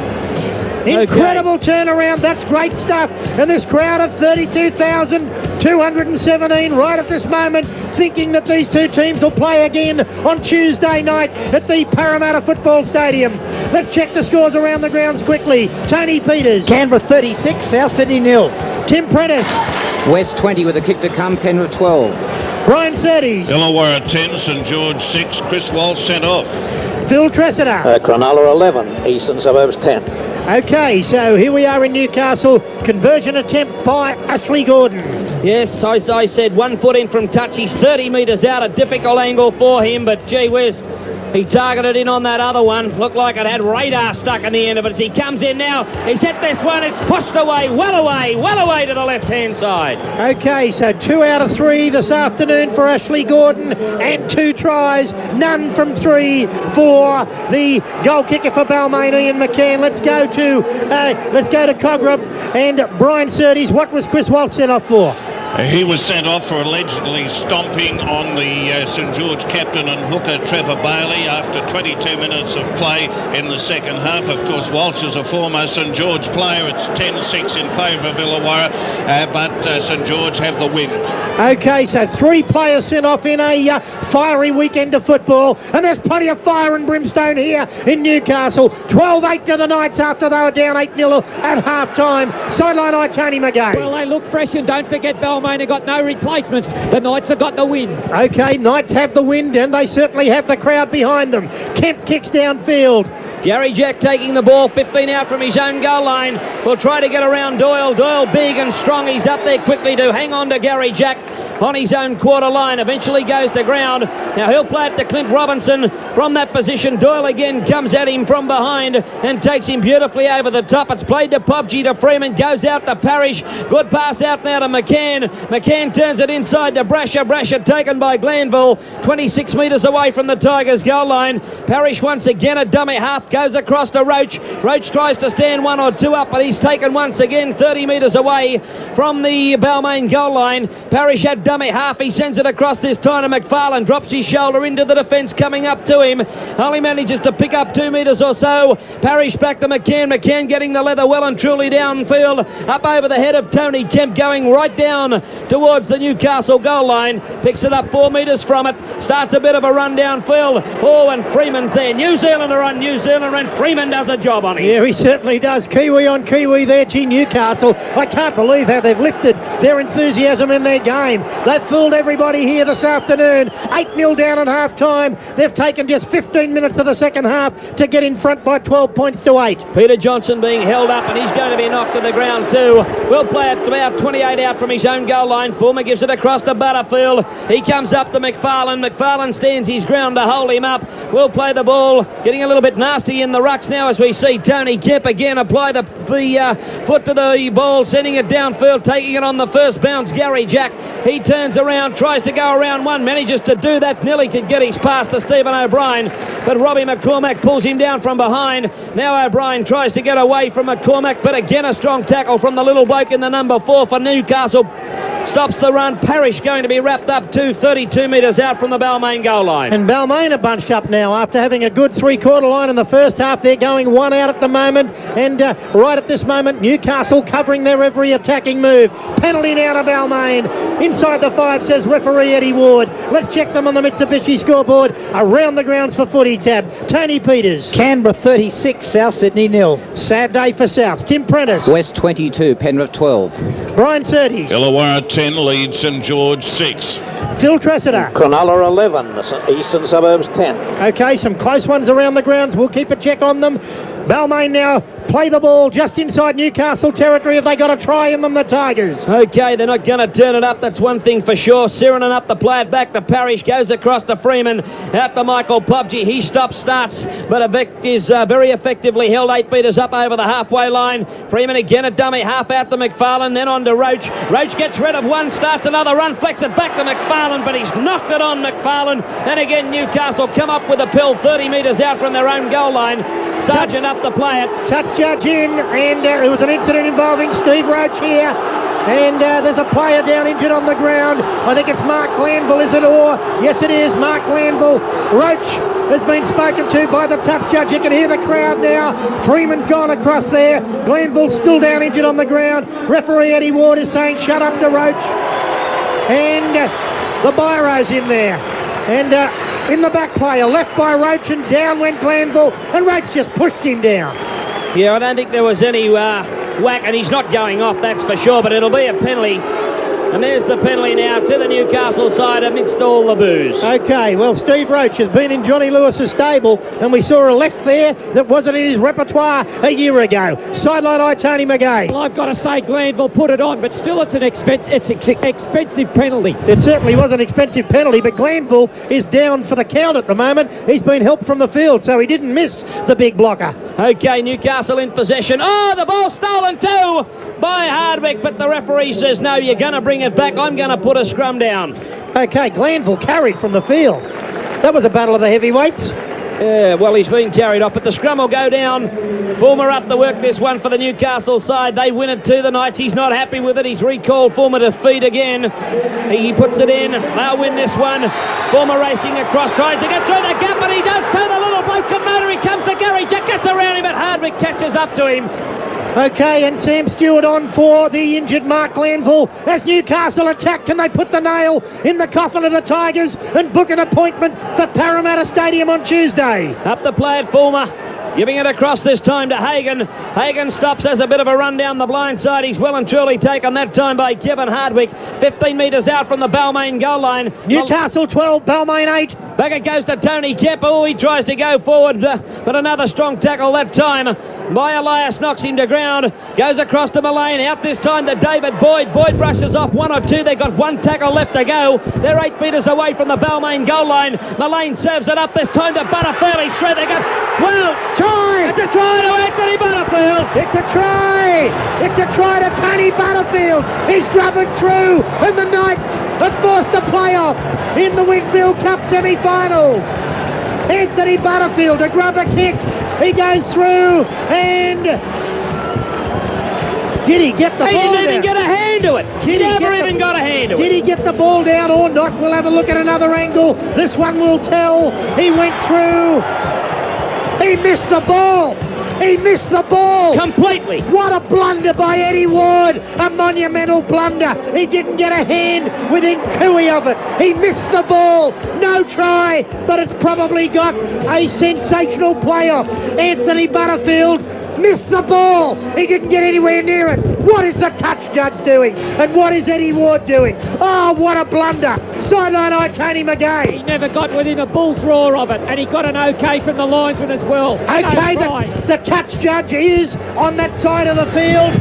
Incredible turnaround. That's great stuff. And this crowd of 32,217 right at this moment thinking that these two teams will play again on Tuesday night at the Parramatta Football Stadium. Let's check the scores around the grounds quickly. Tony Peters. Canberra 36, South Sydney 0. Tim Prentice. West 20 with a kick to come, Penrith 12. Brian Surtees. Illawarra 10, St George 6, Chris Walsh sent off. Phil Tressida. Cronulla 11, Eastern Suburbs 10. Okay, so here we are in Newcastle. Conversion attempt by Ashley Gordon. Yes, as I said, 1 foot in from touch. He's 30 metres out, a difficult angle for him, but gee whiz, he targeted in on that other one. Looked like it had radar stuck in the end of it. As he comes in now, he's hit this one. It's pushed away to the left-hand side. Okay, so 2 out of 3 this afternoon for Ashley Gordon, and 2 tries, none from 3 for the goal kicker for Balmain, Ian McCann. Let's go to Cogram and Brian Surtees. What was Chris Walsh sent off for? He was sent off for allegedly stomping on the St George captain and hooker Trevor Bailey after 22 minutes of play in the second half. Of course, Walsh is a former St George player. It's 10-6 in favour of Illawarra, but St George have the win. Okay, so 3 players sent off in a fiery weekend of football, and there's plenty of fire and brimstone here in Newcastle. 12-8 to the Knights after they were down 8-0 at half-time. Sideline eye, Tony McGay. Well, they look fresh, and don't forget Balmain have got no replacements. The Knights have got the win. Okay, Knights have the wind, and they certainly have the crowd behind them. Kemp kicks downfield. Gary Jack taking the ball 15 out from his own goal line. Will try to get around Doyle. Doyle big and strong. He's up there quickly to hang on to Gary Jack on his own quarter line. Eventually goes to ground. Now he'll play it to Clint Robinson from that position. Doyle again comes at him from behind and takes him beautifully over the top. It's played to Pobji, to Freeman. Goes out to Parrish. Good pass out now to McCann. McCann turns it inside to Brasher. Brasher taken by Glanville. 26 metres away from the Tigers goal line. Parrish once again a dummy half. Goes across to Roach. Roach tries to stand 1 or 2 up, but he's taken once again 30 metres away from the Balmain goal line. Parrish had dummy half. He sends it across this time to McFarlane. Drops his shoulder into the defence coming up to him. Only manages to pick up 2 metres or so. Parrish back to McCann. McCann getting the leather well and truly downfield. Up over the head of Tony Kemp, going right down towards the Newcastle goal line. Picks it up 4 metres from it. Starts a bit of a run downfield. Oh, and Freeman's there. New Zealander on New Zealand, and Freeman does a job on him. Yeah, he certainly does. Kiwi on Kiwi there, gee, Newcastle. I can't believe how they've lifted their enthusiasm in their game. They've fooled everybody here this afternoon. 8-0 down at half-time. They've taken just 15 minutes of the second half to get in front by 12 points to 8. Peter Johnson being held up, and he's going to be knocked to the ground too. We'll play it about 28 out from his own goal line. Fulmer gives it across to Butterfield. He comes up to McFarlane. McFarlane stands his ground to hold him up. We'll play the ball. Getting a little bit nasty in the rucks now as we see Tony Kemp again apply the foot to the ball, sending it downfield, taking it on the first bounce. Gary Jack, he turns around, tries to go around one, manages to do that. Nearly could get his pass to Stephen O'Brien, but Robbie McCormack pulls him down from behind. Now O'Brien tries to get away from McCormack, but again a strong tackle from the little bloke in the number 4 for Newcastle. Stops the run. Parrish going to be wrapped up to 32 metres out from the Balmain goal line. And Balmain are bunched up now after having a good 3-quarter line in the first half. They're going 1 out at the moment, and right at this moment Newcastle covering their every attacking move. Penalty now to Balmain. Inside the 5, says referee Eddie Ward. Let's check them on the Mitsubishi scoreboard. Around the grounds for footy tab. Tony Peters. Canberra 36, South Sydney 0. Sad day for South. Tim Prentice. West 22, Penrith 12. Brian Surtees. Illawarra 10 leads St George 6. Phil Tressida. Cronulla 11, Eastern Suburbs 10. Okay, some close ones around the grounds. We'll keep a check on them. Balmain now play the ball just inside Newcastle territory. Have they got a try in them, the Tigers? Okay, they're not going to turn it up, that's one thing for sure. Sirenen up to play it back to Parrish, goes across to Freeman, out to Michael Pobji. He stops, starts, but Avec is very effectively held 8 metres up over the halfway line. Freeman again a dummy, half out to McFarlane, then on to Roach. Roach gets rid of one, starts another run, flicks it back to McFarlane, but he's knocked it on McFarlane. And again, Newcastle come up with a pill 30 metres out from their own goal line. Sargent up to play it. Touch judge in, and it was an incident involving Steve Roach here. And there's a player down injured on the ground. I think it's Mark Glanville, is it? Or yes, it is Mark Glanville. Roach has been spoken to by the touch judge. You can hear the crowd now. Freeman's gone across there. Glanville's still down injured on the ground. Referee Eddie Ward is saying shut up to Roach. And the Byro's in there. And in the back player, left by Roach, and down went Glanville, and Roach just pushed him down. Yeah, I don't think there was any whack, and he's not going off, that's for sure, but it'll be a penalty. And there's the penalty now to the Newcastle side amidst all the boos. Okay, well, Steve Roach has been in Johnny Lewis's stable, and we saw a left there that wasn't in his repertoire a year ago. Sideline eye, Tony McGay. Well, I've got to say Glanville put it on, but still it's an expensive penalty. It certainly was an expensive penalty, but Glanville is down for the count at the moment. He's been helped from the field, so he didn't miss the big blocker. Okay, Newcastle in possession. Oh, the ball stolen too by Hardwick, but the referee says, no, you're going to bring it back. I'm going to put a scrum down. Okay, Glanville carried from the field. That was a battle of the heavyweights. Yeah, well, he's been carried off, but the scrum will go down. Fulmer up to work this one for the Newcastle side. They win it to the Knights. He's not happy with it. He's recalled Fulmer to feed again. He puts it in. They'll win this one. Fulmer racing across, trying to get through the gap, but he does to the little bloke. He comes to Gary Jack, gets around him, but Hardwick catches up to him. Okay, and Sam Stewart on for the injured Mark Glanville. As Newcastle attack, can they put the nail in the coffin of the Tigers and book an appointment for Parramatta Stadium on Tuesday? Up the play at Fulmer. Giving it across this time to Hagan. Hagan stops, has a bit of a run down the blind side. He's well and truly taken that time by Kevin Hardwick. 15 metres out from the Balmain goal line. Newcastle 12, Balmain 8. Back it goes to Tony Kemp. Oh, he tries to go forward, but another strong tackle that time by Elias, knocks him to ground. Goes across to Mullane. Out this time to David Boyd. Boyd brushes off 1 or 2. They've got 1 tackle left to go. They're 8 metres away from the Balmain goal line. Mullane serves it up this time to Butterfield. He's shred. They go. Well, try! It's a try to Anthony Butterfield. It's a try! It's a try to Tony Butterfield. He's grubbing through, and the Knights have forced a playoff in the Winfield Cup semi-finals. Anthony Butterfield, a grubber kick. He goes through, and did he get the ball down? He didn't even get a hand to it. He never even got a hand to it. Did he get the ball down or not? We'll have a look at another angle. This one will tell. He went through. He missed the ball. He missed the ball. Completely. What a blunder by Eddie Ward. A monumental blunder. He didn't get a hand within cooey of it. He missed the ball. No try, but it's probably got a sensational playoff. Anthony Butterfield missed the ball. He didn't get anywhere near it. What is the touch judge doing? And what is Eddie Ward doing? Oh, what a blunder. Sideline eye, Tony McGay. He never got within a bull's roar of it, and he got an okay from the linesman as well. Okay, the touch judge is on that side of the field.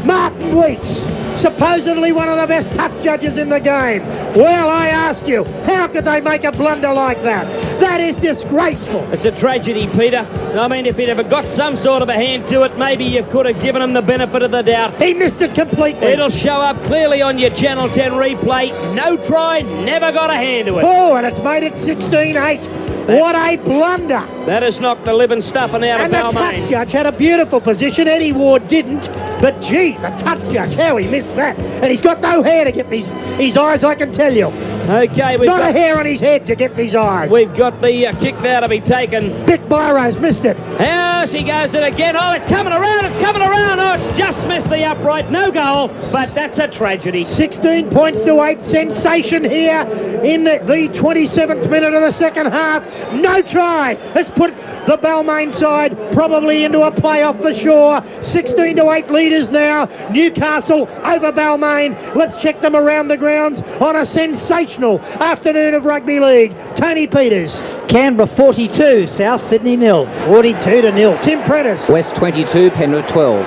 Martin Weeks, supposedly one of the best touch judges in the game. Well, I ask you, how could they make a blunder like that? That is disgraceful. It's a tragedy, Peter. I mean, if he'd ever got some sort of a hand to it, maybe you could have given him the benefit of the doubt. He missed it completely. It'll show up clearly on your Channel 10 replay. No try, never got a hand to it. Oh, and it's made it 16-8. What a blunder. That has knocked the living stuffing out of Balmain. And the touch judge had a beautiful position. Eddie Ward didn't. But gee, the touch judge, how he missed that. And he's got no hair to get his eyes, I can tell you. Okay, we've got a hair on his head to get his eyes. We've got the kick now to be taken. Vic Byros missed it. How she goes it again. Oh, it's coming around. It's coming around. Oh, it's just missed the upright. No goal, but that's a tragedy. 16 points to 8. Sensation here in the 27th minute of the second half. No try has put the Balmain side probably into a playoff for sure. 16-8 leaders now. Newcastle over Balmain. Let's check them around the grounds on a sensational afternoon of rugby league. Tony Peters. Canberra 42, South Sydney 0. 42-0. Tim Prentice. West 22, Penrith 12.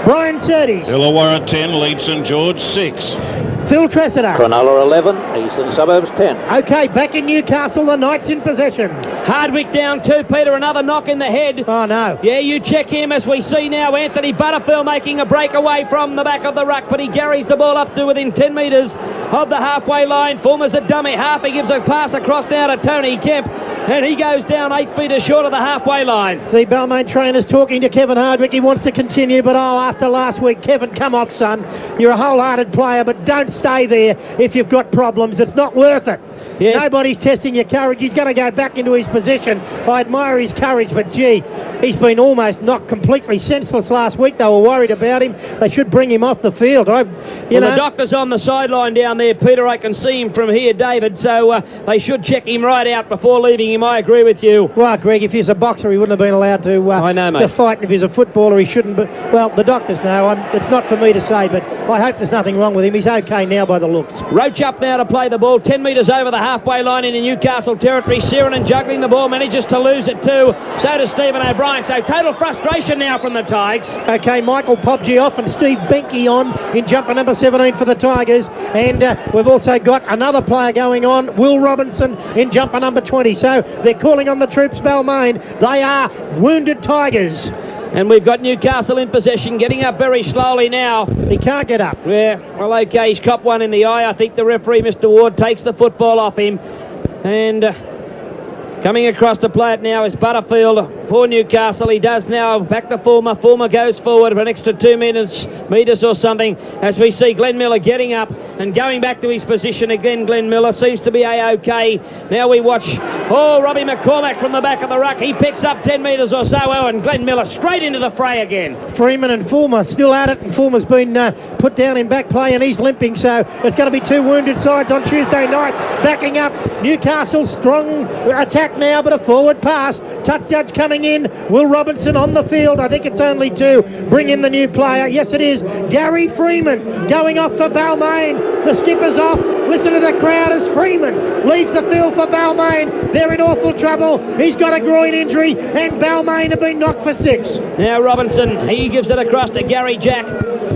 Brian Surtees. Illawarra 10, lead St George 6. Phil Tressida. Cronulla 11, Eastern Suburbs 10. Okay, back in Newcastle, the Knights in possession. Hardwick down 2, Peter, another knock in the head. Oh, no. Yeah, you check him as we see now Anthony Butterfield making a breakaway from the back of the ruck, but he carries the ball up to within 10 metres of the halfway line. Fulmer's a dummy half. He gives a pass across now to Tony Kemp, and he goes down 8 metres short of the halfway line. The Balmain trainer's talking to Kevin Hardwick. He wants to continue, but after last week, Kevin, come off, son. You're a wholehearted player, but don't stay there if you've got problems. It's not worth it. Yes. Nobody's testing your courage. He's going to go back into his position. I admire his courage, but gee, he's been almost knocked completely senseless last week. They were worried about him. They should bring him off the field. The doctor's on the sideline down there, Peter. I can see him from here, David, so they should check him right out before leaving him. I agree with you. Well, Greg, if he's a boxer, he wouldn't have been allowed to, I know, mate. to fight. And if he's a footballer, he shouldn't. But, well, the doctors know. It's not for me to say, but I hope there's nothing wrong with him. He's okay now by the looks. Roach up now to play the ball. 10 metres over the halfway line into Newcastle territory. Sheeran juggling the ball, manages to lose it too. So does Stephen O'Brien. So total frustration now from the Tigers. Okay, Michael Pobji off and Steve Benke on in jumper number 17 for the Tigers. And we've also got another player going on, Will Robinson, in jumper number 20. So they're calling on the troops, Balmain. They are wounded Tigers. And we've got Newcastle in possession, getting up very slowly now. He can't get up. Yeah, well, okay, he's copped one in the eye. I think the referee, Mr. Ward, takes the football off him. And coming across to play it now is Butterfield. for Newcastle. He does now. Back to Fulmer. Fulmer goes forward for an extra 2 metres or something as we see Glenn Miller getting up and going back to his position again. Glenn Miller seems to be A-OK. Now we watch, Robbie McCormack from the back of the ruck. He picks up 10 metres or so, and Glenn Miller straight into the fray again. Freeman and Fulmer still at it, and Fulmer's been put down in back play and he's limping, so it's going to be two wounded sides on Tuesday night. Backing up, Newcastle strong attack now, but a forward pass. Touch judge coming in. Will Robinson on the field. I think it's only to bring in the new player. Yes, it is. Gary Freeman going off for Balmain. The skipper's off. Listen to the crowd as Freeman leaves the field for Balmain. They're in awful trouble. He's got a groin injury and Balmain have been knocked for 6. Now Robinson, he gives it across to Gary Jack,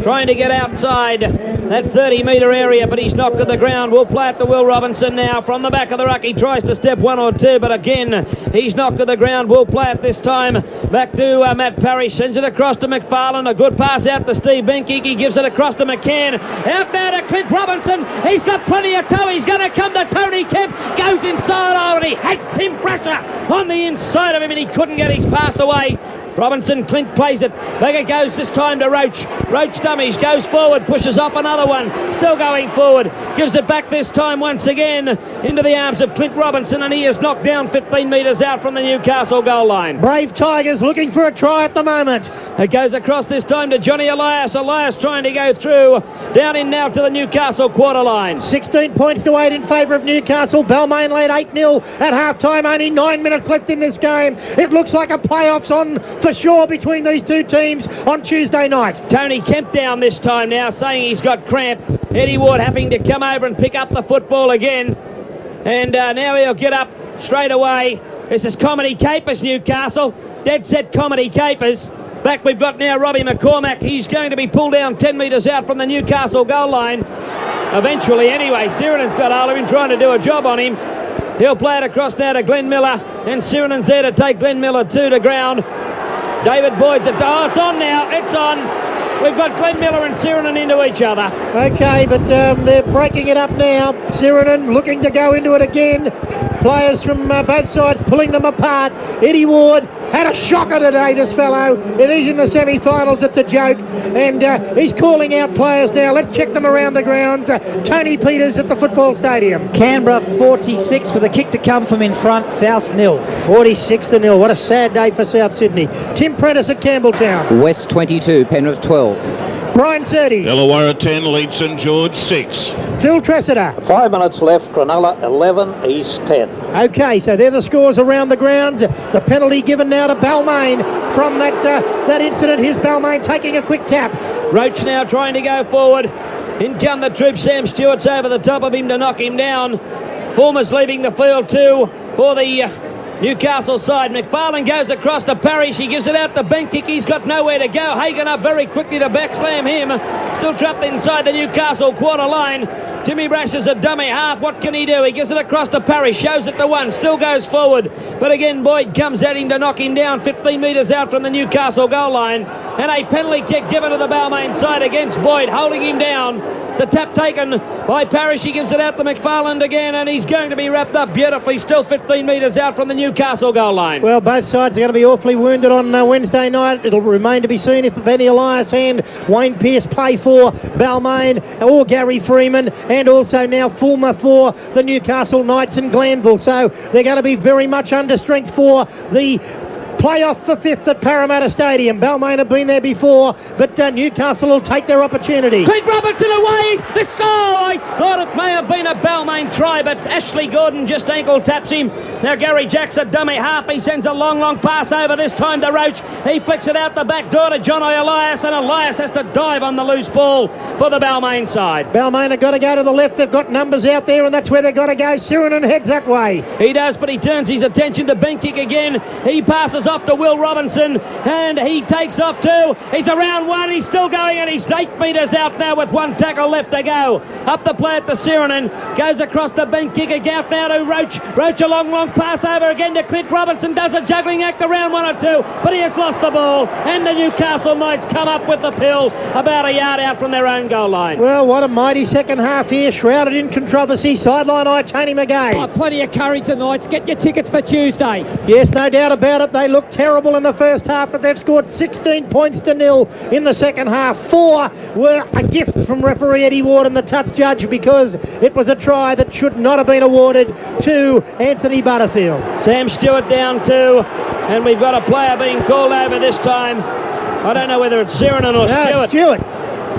trying to get outside that 30-metre area, but he's knocked to the ground. We'll play it to Will Robinson now from the back of the ruck. He tries to step 1 or 2, but again, he's knocked to the ground. We'll play it this time back to Matt Parrish. Sends it across to McFarlane. A good pass out to Steve Benkeke. He gives it across to McCann. Out now to Clint Robinson. He's got plenty of toe. He's going to come to Tony Kemp. Goes inside. Oh, and he had Tim Brasher on the inside of him, and he couldn't get his pass away. Robinson, Clint plays it. Back it goes this time to Roach. Roach dummies, goes forward, pushes off another one. Still going forward. Gives it back this time once again into the arms of Clint Robinson, and he is knocked down 15 metres out from the Newcastle goal line. Brave Tigers looking for a try at the moment. It goes across this time to Johnny Elias. Elias trying to go through. Down in now to the Newcastle quarter line. 16 points to 8 in favour of Newcastle. Balmain led 8-0 at half-time. Only 9 minutes left in this game. It looks like a playoff's on for sure between these two teams on Tuesday night. Tony Kemp down this time now, saying he's got cramp. Eddie Ward having to come over and pick up the football again. And now he'll get up straight away. This is Comedy Capers, Newcastle. Dead set Comedy Capers. Back we've got now Robbie McCormack. He's going to be pulled down 10 metres out from the Newcastle goal line. Eventually, anyway, Sirenen's got hold of him, trying to do a job on him. He'll play it across now to Glenn Miller, and Sirenen's there to take Glenn Miller to ground. David Boyd's at... Oh, it's on now. It's on. We've got Glenn Miller and Sirenen into each other. Okay, but they're breaking it up now. Sirenen looking to go into it again. Players from both sides pulling them apart. Eddie Ward had a shocker today, this fellow. If he's in the semi-finals, it's a joke. And he's calling out players now. Let's check them around the grounds. Tony Peters at the football stadium. Canberra 46 with a kick to come from in front. South 0. 46-0. What a sad day for South Sydney. Tim Prentice at Campbelltown. West 22, Penrith 12. Brian Surtees. Illawarra 10, leads St George 6. Phil Tressida. 5 minutes left. Cronulla 11, East 10. Okay, so they're the scores around the grounds. The penalty given now to Balmain from that incident. Here's Balmain taking a quick tap. Roach now trying to go forward. In come the troops. Sam Stewart's over the top of him to knock him down. Fulmer's leaving the field too for the Newcastle side. McFarlane goes across to Parrish. He gives it out to Benkeke. He's got nowhere to go. Hagan up very quickly to backslam him. Still trapped inside the Newcastle quarter line. Timmy Brasher's a dummy half. What can he do? He gives it across to Parrish. Shows it to one. Still goes forward. But again, Boyd comes at him to knock him down 15 metres out from the Newcastle goal line. And a penalty kick given to the Balmain side against Boyd, holding him down. The tap taken by Parrish. He gives it out to McFarland again, and he's going to be wrapped up beautifully. Still 15 metres out from the Newcastle goal line. Well, both sides are going to be awfully wounded on Wednesday night. It'll remain to be seen if Benny Elias and Wayne Pearce play for Balmain or Gary Freeman, and also now Fulmer for the Newcastle Knights and Glanville. So they're going to be very much under strength for the playoff for 5th at Parramatta Stadium. Balmain have been there before, but Newcastle will take their opportunity. Clint Robinson away. The score. I thought it may have been a Balmain try, but Ashley Gordon just ankle taps him. Now Gary Jack's a dummy half. He sends a long pass over this time to Roach. He flicks it out the back door to John Elias, and Elias has to dive on the loose ball for the Balmain side. Balmain have got to go to the left. They've got numbers out there, and that's where they've got to go. Sirenen heads that way. He does, but he turns his attention to Benkeke again. He passes off to Will Robinson, and he takes off too. He's around one. He's still going, and he's 8 metres out now with one tackle left to go. Up the play at the Sirenen. Goes across to Benkeke. Out now to Roach. Roach a long Good pass over again to Clint Robinson. Does a juggling act around 1 or 2, but he has lost the ball. And the Newcastle Knights come up with the pill about a yard out from their own goal line. Well, what a mighty second half here, shrouded in controversy. Sideline eye, Tony McGay. Oh, plenty of courage tonight. Get your tickets for Tuesday. Yes, no doubt about it. They looked terrible in the first half, but they've scored 16 points to nil in the second half. 4 were a gift from referee Eddie Ward and the touch judge because it was a try that should not have been awarded to Anthony Butterfield. Sam Stewart down 2, and we've got a player being called over this time. I don't know whether it's Zeranen or No, Stewart.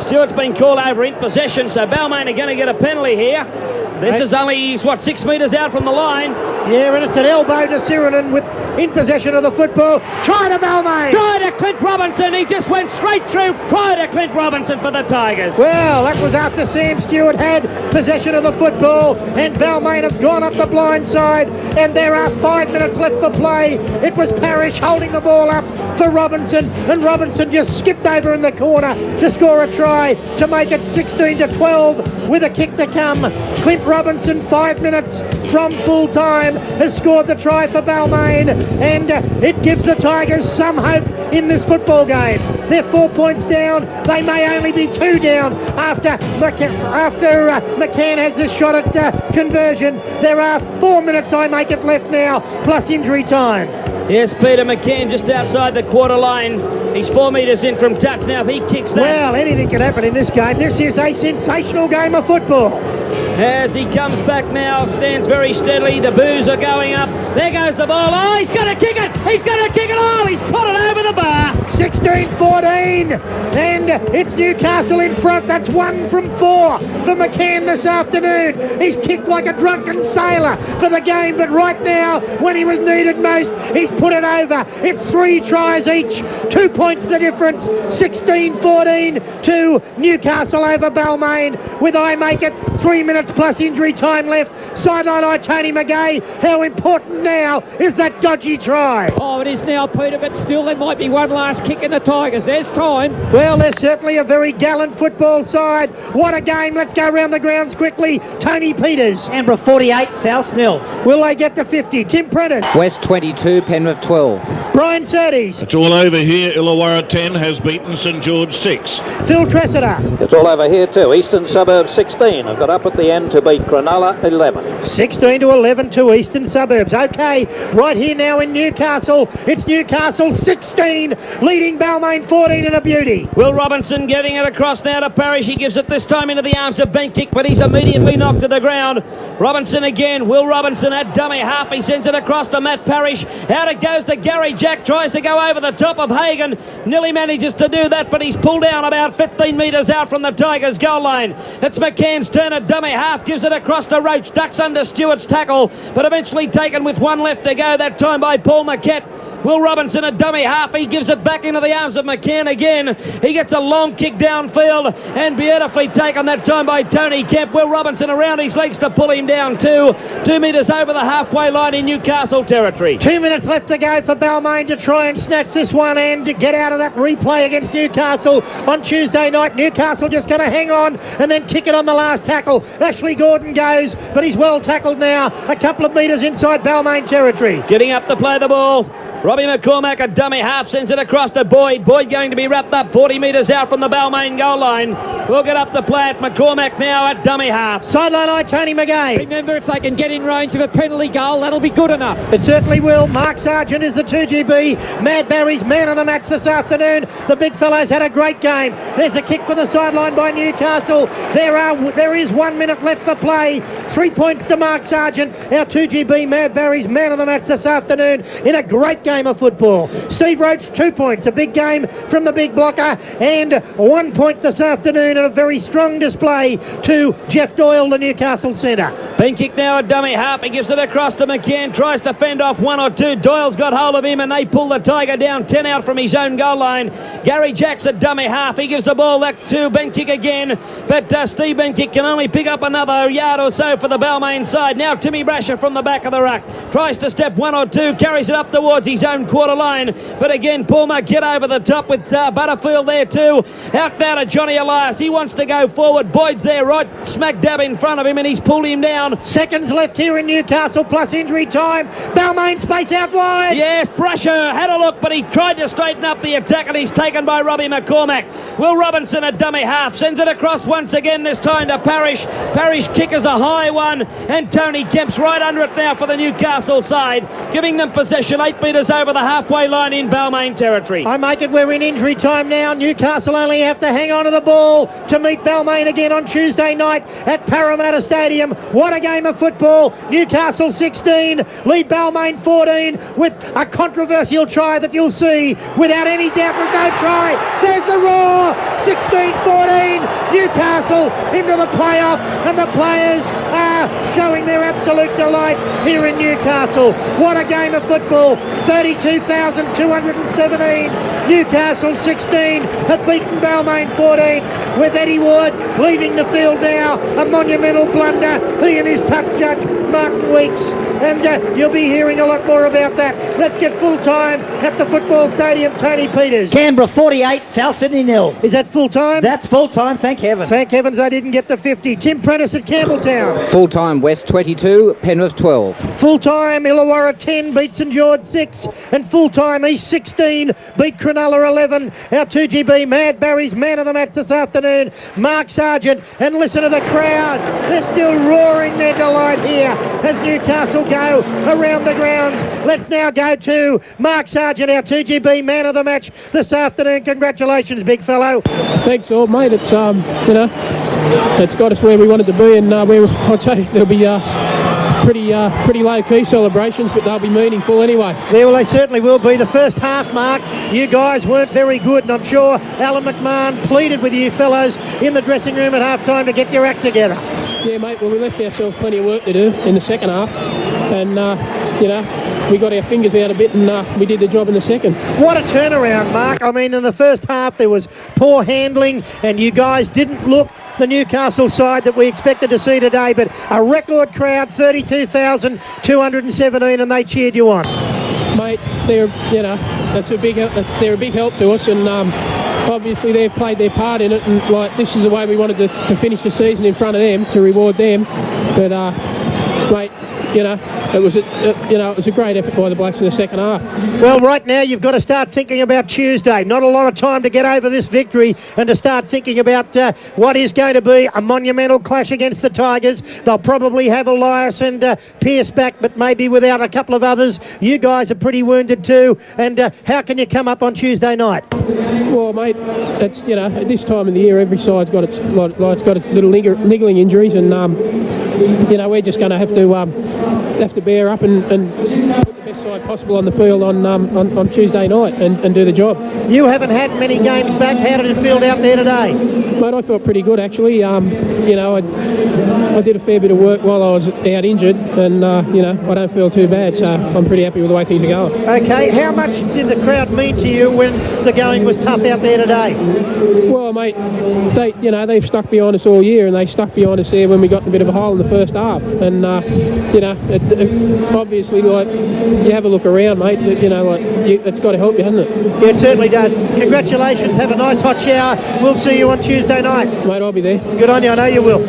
Stewart's been called over in possession, so Balmain are going to get a penalty here. This is only, 6 metres out from the line. Yeah, and it's an elbow to Zeranen with in possession of the football. Try to Balmain. Try to Clint Robinson. He just went straight through. Try to Clint Robinson for the Tigers. Well, that was after Sam Stewart had possession of the football, and Balmain have gone up the blind side, and there are 5 minutes left for play. It was Parrish holding the ball up for Robinson, and Robinson just skipped over in the corner to score a try to make it 16-12 with a kick to come. Clint Robinson, 5 minutes from full time, has scored the try for Balmain, and it gives the Tigers some hope in this football game. They're 4 points down. They may only be 2 down after McCann has this shot at conversion. There are 4 minutes, I make it, left now, plus injury time. Yes, Peter McCann just outside the quarter line. He's 4 metres in from touch now. If he kicks that... Well, anything can happen in this game. This is a sensational game of football. As he comes back now, stands very steadily. The boos are going up. There goes the ball. Oh, he's going to kick it. He's going to kick it. Oh, he's put it over the bar. 16-14. And it's Newcastle in front. That's 1 from 4 for McCann this afternoon. He's kicked like a drunken sailor for the game, but right now, when he was needed most, he's put it over. It's 3 tries each. 2 points the difference. 16-14 to Newcastle over Balmain with I make it 3 minutes plus injury time left. Sideline eye, Tony McGay. How important now is that dodgy try? Oh, it is now, Peter, but still there might be one last kick in the Tigers. There's time. Well, they're certainly a very gallant football side. What a game. Let's go around the grounds quickly. Tony Peters. Canberra 48, South 0. Will they get to 50? Tim Prentice. West 22, Penrith 12. Brian Surtees. It's all over here. Illawarra 10 has beaten St George 6. Phil Tressida. It's all over here too. Eastern Suburbs 16 have got up at the end to beat Cronulla 11. 16-11 to Eastern Suburbs. Okay, right here now in Newcastle. It's Newcastle 16, leading Balmain 14 and a beauty. Will Robinson getting it across now to Parrish. He gives it this time into the arms of Benkick, but he's immediately knocked to the ground. Robinson again. Will Robinson at dummy half. He sends it across to Matt Parrish. Out it goes to Gary Jack. Tries to go over the top of Hagan. Nearly manages to do that, but he's pulled down about 15 metres out from the Tigers' goal line. It's McCann's turn at dummy half. Gives it across to Roach. Ducks under Stewart's tackle, but eventually taken with 1 left to go, that time by Paul Marquette. Will Robinson a dummy half. He gives it back into the arms of McCann again. He gets a long kick downfield and beautifully taken that time by Tony Kemp. Will Robinson around his legs to pull him down 2 metres over the halfway line in Newcastle territory. 2 minutes left to go for Balmain to try and snatch this one and to get out of that replay against Newcastle on Tuesday night. Newcastle just going to hang on and then kick it on the last tackle. Ashley Gordon goes, but he's well tackled now. A couple of metres inside Balmain territory. Getting up to play the ball. Robbie McCormack, a dummy half, sends it across to Boyd. Boyd going to be wrapped up 40 metres out from the Balmain goal line. We'll get up the play at McCormack now at dummy half. Sideline eye, Tony McGay. Remember, if they can get in range of a penalty goal, that'll be good enough. It certainly will. Mark Sargent is the 2GB. Mad Barry's man of the match this afternoon. The big fellows had a great game. There's a kick for the sideline by Newcastle. There is 1 minute left for play. 3 points to Mark Sargent, our 2GB Mad Barry's man of the match this afternoon in a great game of football. Steve Roach, 2 points. A big game from the big blocker, and 1 point this afternoon and a very strong display to Jeff Doyle, the Newcastle centre. Been kicked now at dummy half. He gives it across to McCann. Tries to fend off 1 or 2. Doyle's got hold of him and they pull the Tiger down 10 out from his own goal line. Gary Jack's at dummy half. He gives the ball back to Benkick again, but Steve Benkick can only pick up another yard or so for the Balmain side. Now Timmy Brasher from the back of the ruck tries to step 1 or 2, carries it up towards his own quarter line, but again Paul Marquette over the top with Butterfield there too. Out now to Johnny Elias. He wants to go forward. Boyd's there right smack dab in front of him and he's pulled him down down. Seconds left here in Newcastle plus injury time. Balmain space out wide. Yes, Brasher had a look, but he tried to straighten up the attack, and he's taken by Robbie McCormack. Will Robinson, a dummy half, sends it across once again, this time to Parrish. Parrish kick is a high one, and Tony Kemp's right under it now for the Newcastle side, giving them possession 8 metres over the halfway line in Balmain territory. I make it we're in injury time now. Newcastle only have to hang on to the ball to meet Balmain again on Tuesday night at Parramatta Stadium. What a game of football. Newcastle 16, lead Balmain 14 with a controversial try that you'll see without any doubt with no try. There's the roar. 16-14, Newcastle into the playoff, and the players are showing their absolute delight here in Newcastle. What a game of football. 32,217. Newcastle 16 have beaten Balmain 14 with Eddie Ward leaving the field now. A monumental blunder. He and his touch judge, Martin Weeks. And you'll be hearing a lot more about that. Let's get full time at the football stadium. Tony Peters. Canberra 48, South Sydney 0. Is that full time? That's full time, thank heaven. Thank heavens I didn't get to 50. Tim Prentice at Campbelltown. Full-time West 22, Penrith 12. Full-time Illawarra 10, beat St George 6. And full-time East 16, beat Cronulla 11. Our 2GB Mad Barry's man of the match this afternoon, Mark Sargent. And listen to the crowd. They're still roaring their delight here as Newcastle go around the grounds. Let's now go to Mark Sargent, our 2GB man of the match this afternoon. Congratulations, big fellow. Thanks all, mate. It's it's got us where we wanted to be, and I'd say there'll be pretty low-key celebrations, but they'll be meaningful anyway. Yeah, well, they certainly will be. The first half, Mark, you guys weren't very good, and I'm sure Alan McMahon pleaded with you fellows in the dressing room at half-time to get your act together. Yeah, mate, well, we left ourselves plenty of work to do in the second half, and, we got our fingers out a bit, and we did the job in the second. What a turnaround, Mark. I mean, in the first half, there was poor handling, and you guys didn't look the Newcastle side that we expected to see today, but a record crowd, 32,217, and they cheered you on. Mate, they're a big help to us, and obviously they've played their part in it, and this is the way we wanted to finish the season in front of them, to reward them. But mate, it was a great effort by the blokes in the second half. Well, right now you've got to start thinking about Tuesday. Not a lot of time to get over this victory and to start thinking about what is going to be a monumental clash against the Tigers. They'll probably have Elias and Pearce back, but maybe without a couple of others. You guys are pretty wounded too. And how can you come up on Tuesday night? Well, mate, it's at this time of the year, every side's got its little niggling injuries, and we're just going to have to bear up and put the best side possible on the field on Tuesday night and do the job. You haven't had many games back. How did it feel out there today? Mate, I felt pretty good actually. I did a fair bit of work while I was out injured, and I don't feel too bad, so I'm pretty happy with the way things are going. Okay, how much did the crowd mean to you when the going was tough out there today? Well, mate, they've stuck behind us all year, and they stuck behind us there when we got in a bit of a hole in the first half, and obviously, you have a look around, mate. It's got to help you, hasn't it? Yeah, it certainly does. Congratulations. Have a nice hot shower. We'll see you on Tuesday night. Mate, I'll be there. Good on you. I know you will.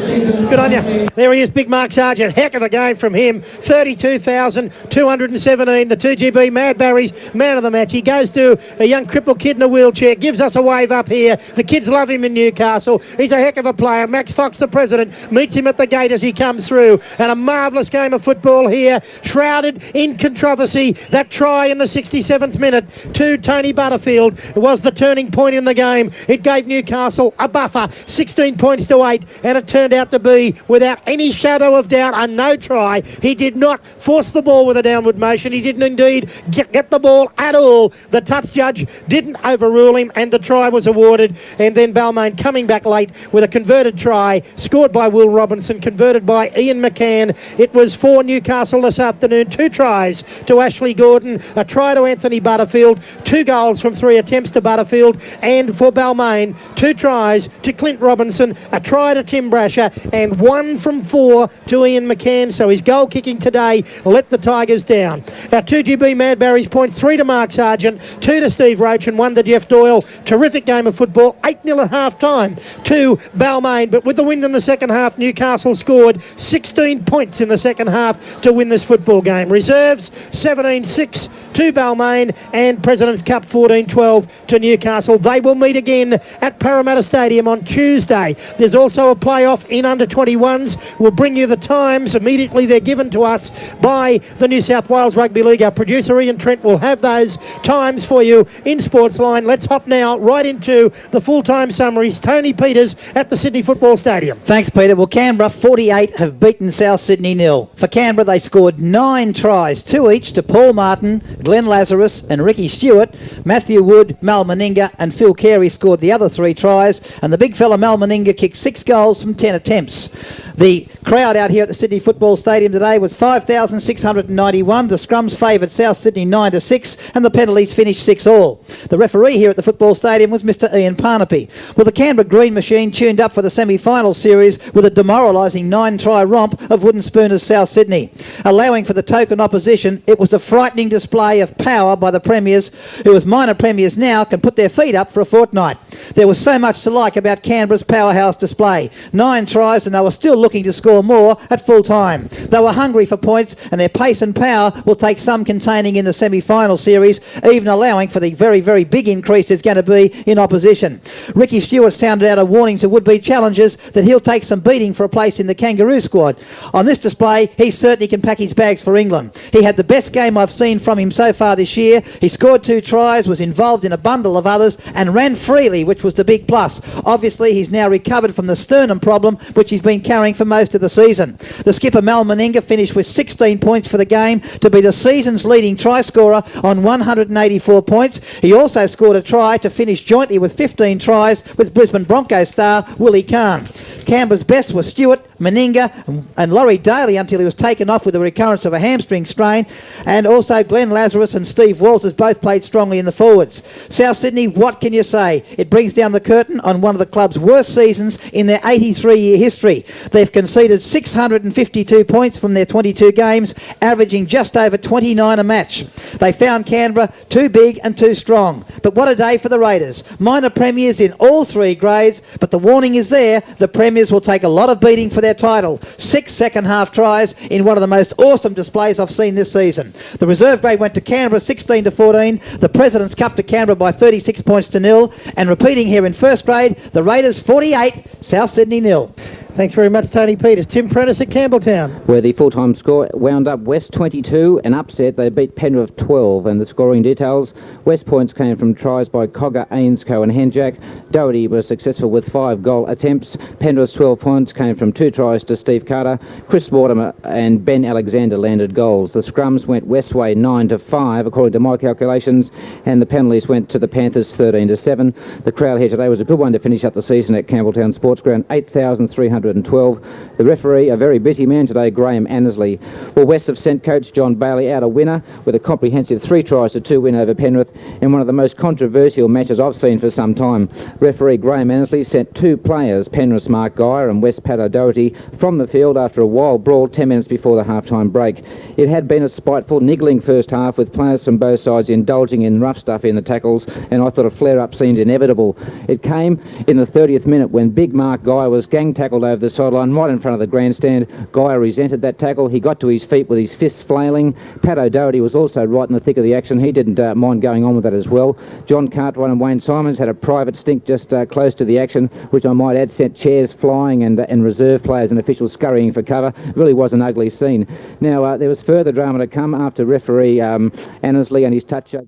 Good on you. There he is, big Mark Sargent. Heck of a game from him. 32,217. The 2GB Mad Barry's man of the match. He goes to a young crippled kid in a wheelchair. Gives us a wave up here. The kids love him in Newcastle. He's a heck of a player. Max Fox, the president, meets him at the gate as he comes through. And a marvellous game of football here, shrouded in controversy. That try in the 67th minute to Tony Butterfield was the turning point in the game. It gave Newcastle a buffer, 16 points to 8, and it turned out to be, without any shadow of doubt, a no try. He did not force the ball with a downward motion. He didn't indeed get the ball at all. The touch judge didn't overrule him, and the try was awarded. And then Balmain coming back late with a converted try, scored by Will Robinson, converted by Ian McCann. It was for Newcastle this afternoon. 2 tries to Ashley Gordon, a try to Anthony Butterfield, 2 goals from 3 attempts to Butterfield, and for Balmain, 2 tries to Clint Robinson, a try to Tim Brasher, and 1 from 4 to Ian McCann. So his goal kicking today let the Tigers down. Our 2GB Mad Barry's points, 3 to Mark Sargent, 2 to Steve Roach, and 1 to Jeff Doyle. Terrific game of football, 8-0 at half-time to Balmain. But with the win in the second half, Newcastle scored 16 points in the second half to win this football game. Reserves 17-6 to Balmain, and President's Cup 14-12 to Newcastle. They will meet again at Parramatta Stadium on Tuesday. There's also a playoff in under-21s. We'll bring you the times immediately. They're given to us by the New South Wales Rugby League. Our producer Ian Trent will have those times for you in Sportsline. Let's hop now right into the full-time summaries. Tony Peters at the Sydney Football Stadium. Thanks, Peter. Well, Canberra 48 have beaten South Sydney 0. For Canberra, they scored 9 tries, 2 each to Paul Martin, Glenn Lazarus and Ricky Stewart. Matthew Wood, Mal Meninga and Phil Carey scored the other 3 tries, and the big fella Mal Meninga kicked 6 goals from 10 attempts. The crowd out here at the Sydney Football Stadium today was 5,691. The scrums favoured South Sydney 9-6, and the penalties finished 6-all. The referee here at the Football Stadium was Mr Ian Parnaby. Well, the Canberra Green Machine tuned up for the semi-final series with a demoralising 9-try romp of Wooden Spooners South Sydney. Allowing for the token opposition, it was a frightening display of power by the premiers, who as minor premiers now can put their feet up for a fortnight. There was so much to like about Canberra's powerhouse display. 9 tries, and they were still looking to score more at full time. They were hungry for points, and their pace and power will take some containing in the semi-final series, even allowing for the very, very big increase there's going to be in opposition. Ricky Stewart sounded out a warning to would-be challengers that he'll take some beating for a place in the Kangaroo squad. On this display, he certainly can pack his bags for England. He had the best game I've seen from him so far this year. He scored 2 tries, was involved in a bundle of others, and ran freely, which was the big plus. Obviously, he's now recovered from the sternum problem, which he's been carrying for most of the season. The skipper Mal Meninga finished with 16 points for the game to be the season's leading try scorer on 184 points. He also scored a try to finish jointly with 15 tries with Brisbane Broncos star Willie Kahn. Canberra's best was Stewart, Meninga and Laurie Daly until he was taken off with a recurrence of a hamstring strain, and also Glenn Lazarus and Steve Walters both played strongly in the forwards. South Sydney, what can you say? It brings down the curtain on one of the club's worst seasons in their 83-year history. They've conceded 652 points from their 22 games, averaging just over 29 a match. They found Canberra too big and too strong. But what a day for the Raiders. Minor premiers in all 3 grades, but the warning is there. The premiers will take a lot of beating for their title. 6 second-half tries in one of the most awesome displays I've seen this season. The reserve grade went to Canberra 16-14, the President's Cup to Canberra by 36 points to 0, and repeating here in first grade, the Raiders 48, South Sydney 0. Thanks very much, Tony Peters. Tim Prentice at Campbelltown. Where the full-time score wound up West 22, an upset. They beat Penrith 12, and the scoring details. West points came from tries by Cogger, Ainscoe and Henjack. Doherty was successful with 5 goal attempts. Penrith's 12 points came from 2 tries to Steve Carter. Chris Mortimer and Ben Alexander landed goals. The scrums went Westway 9-5, according to my calculations, and the penalties went to the Panthers 13-7. The crowd here today was a good one to finish up the season at Campbelltown Sports Ground, 8,312. The referee, a very busy man today, Graham Annesley. Well, West have sent coach John Bailey out a winner with a comprehensive 3-2 win over Penrith in one of the most controversial matches I've seen for some time. Referee Graham Annesley sent 2 players, Penrith's Mark Geyer and West Pat O'Doherty, from the field after a wild brawl 10 minutes before the half-time break. It had been a spiteful, niggling first half with players from both sides indulging in rough stuff in the tackles, and I thought a flare-up seemed inevitable. It came in the 30th minute when big Mark Geyer was gang-tackled over the sideline right in front of the grandstand. Geyer resented that tackle. He got to his feet with his fists flailing. Pat O'Doherty was also right in the thick of the action. He didn't mind going on with that as well. John Cartwright and Wayne Simons had a private stink just close to the action, which I might add sent chairs flying and reserve players and officials scurrying for cover. It really was an ugly scene. Now, there was further drama to come after referee Annesley and his touch over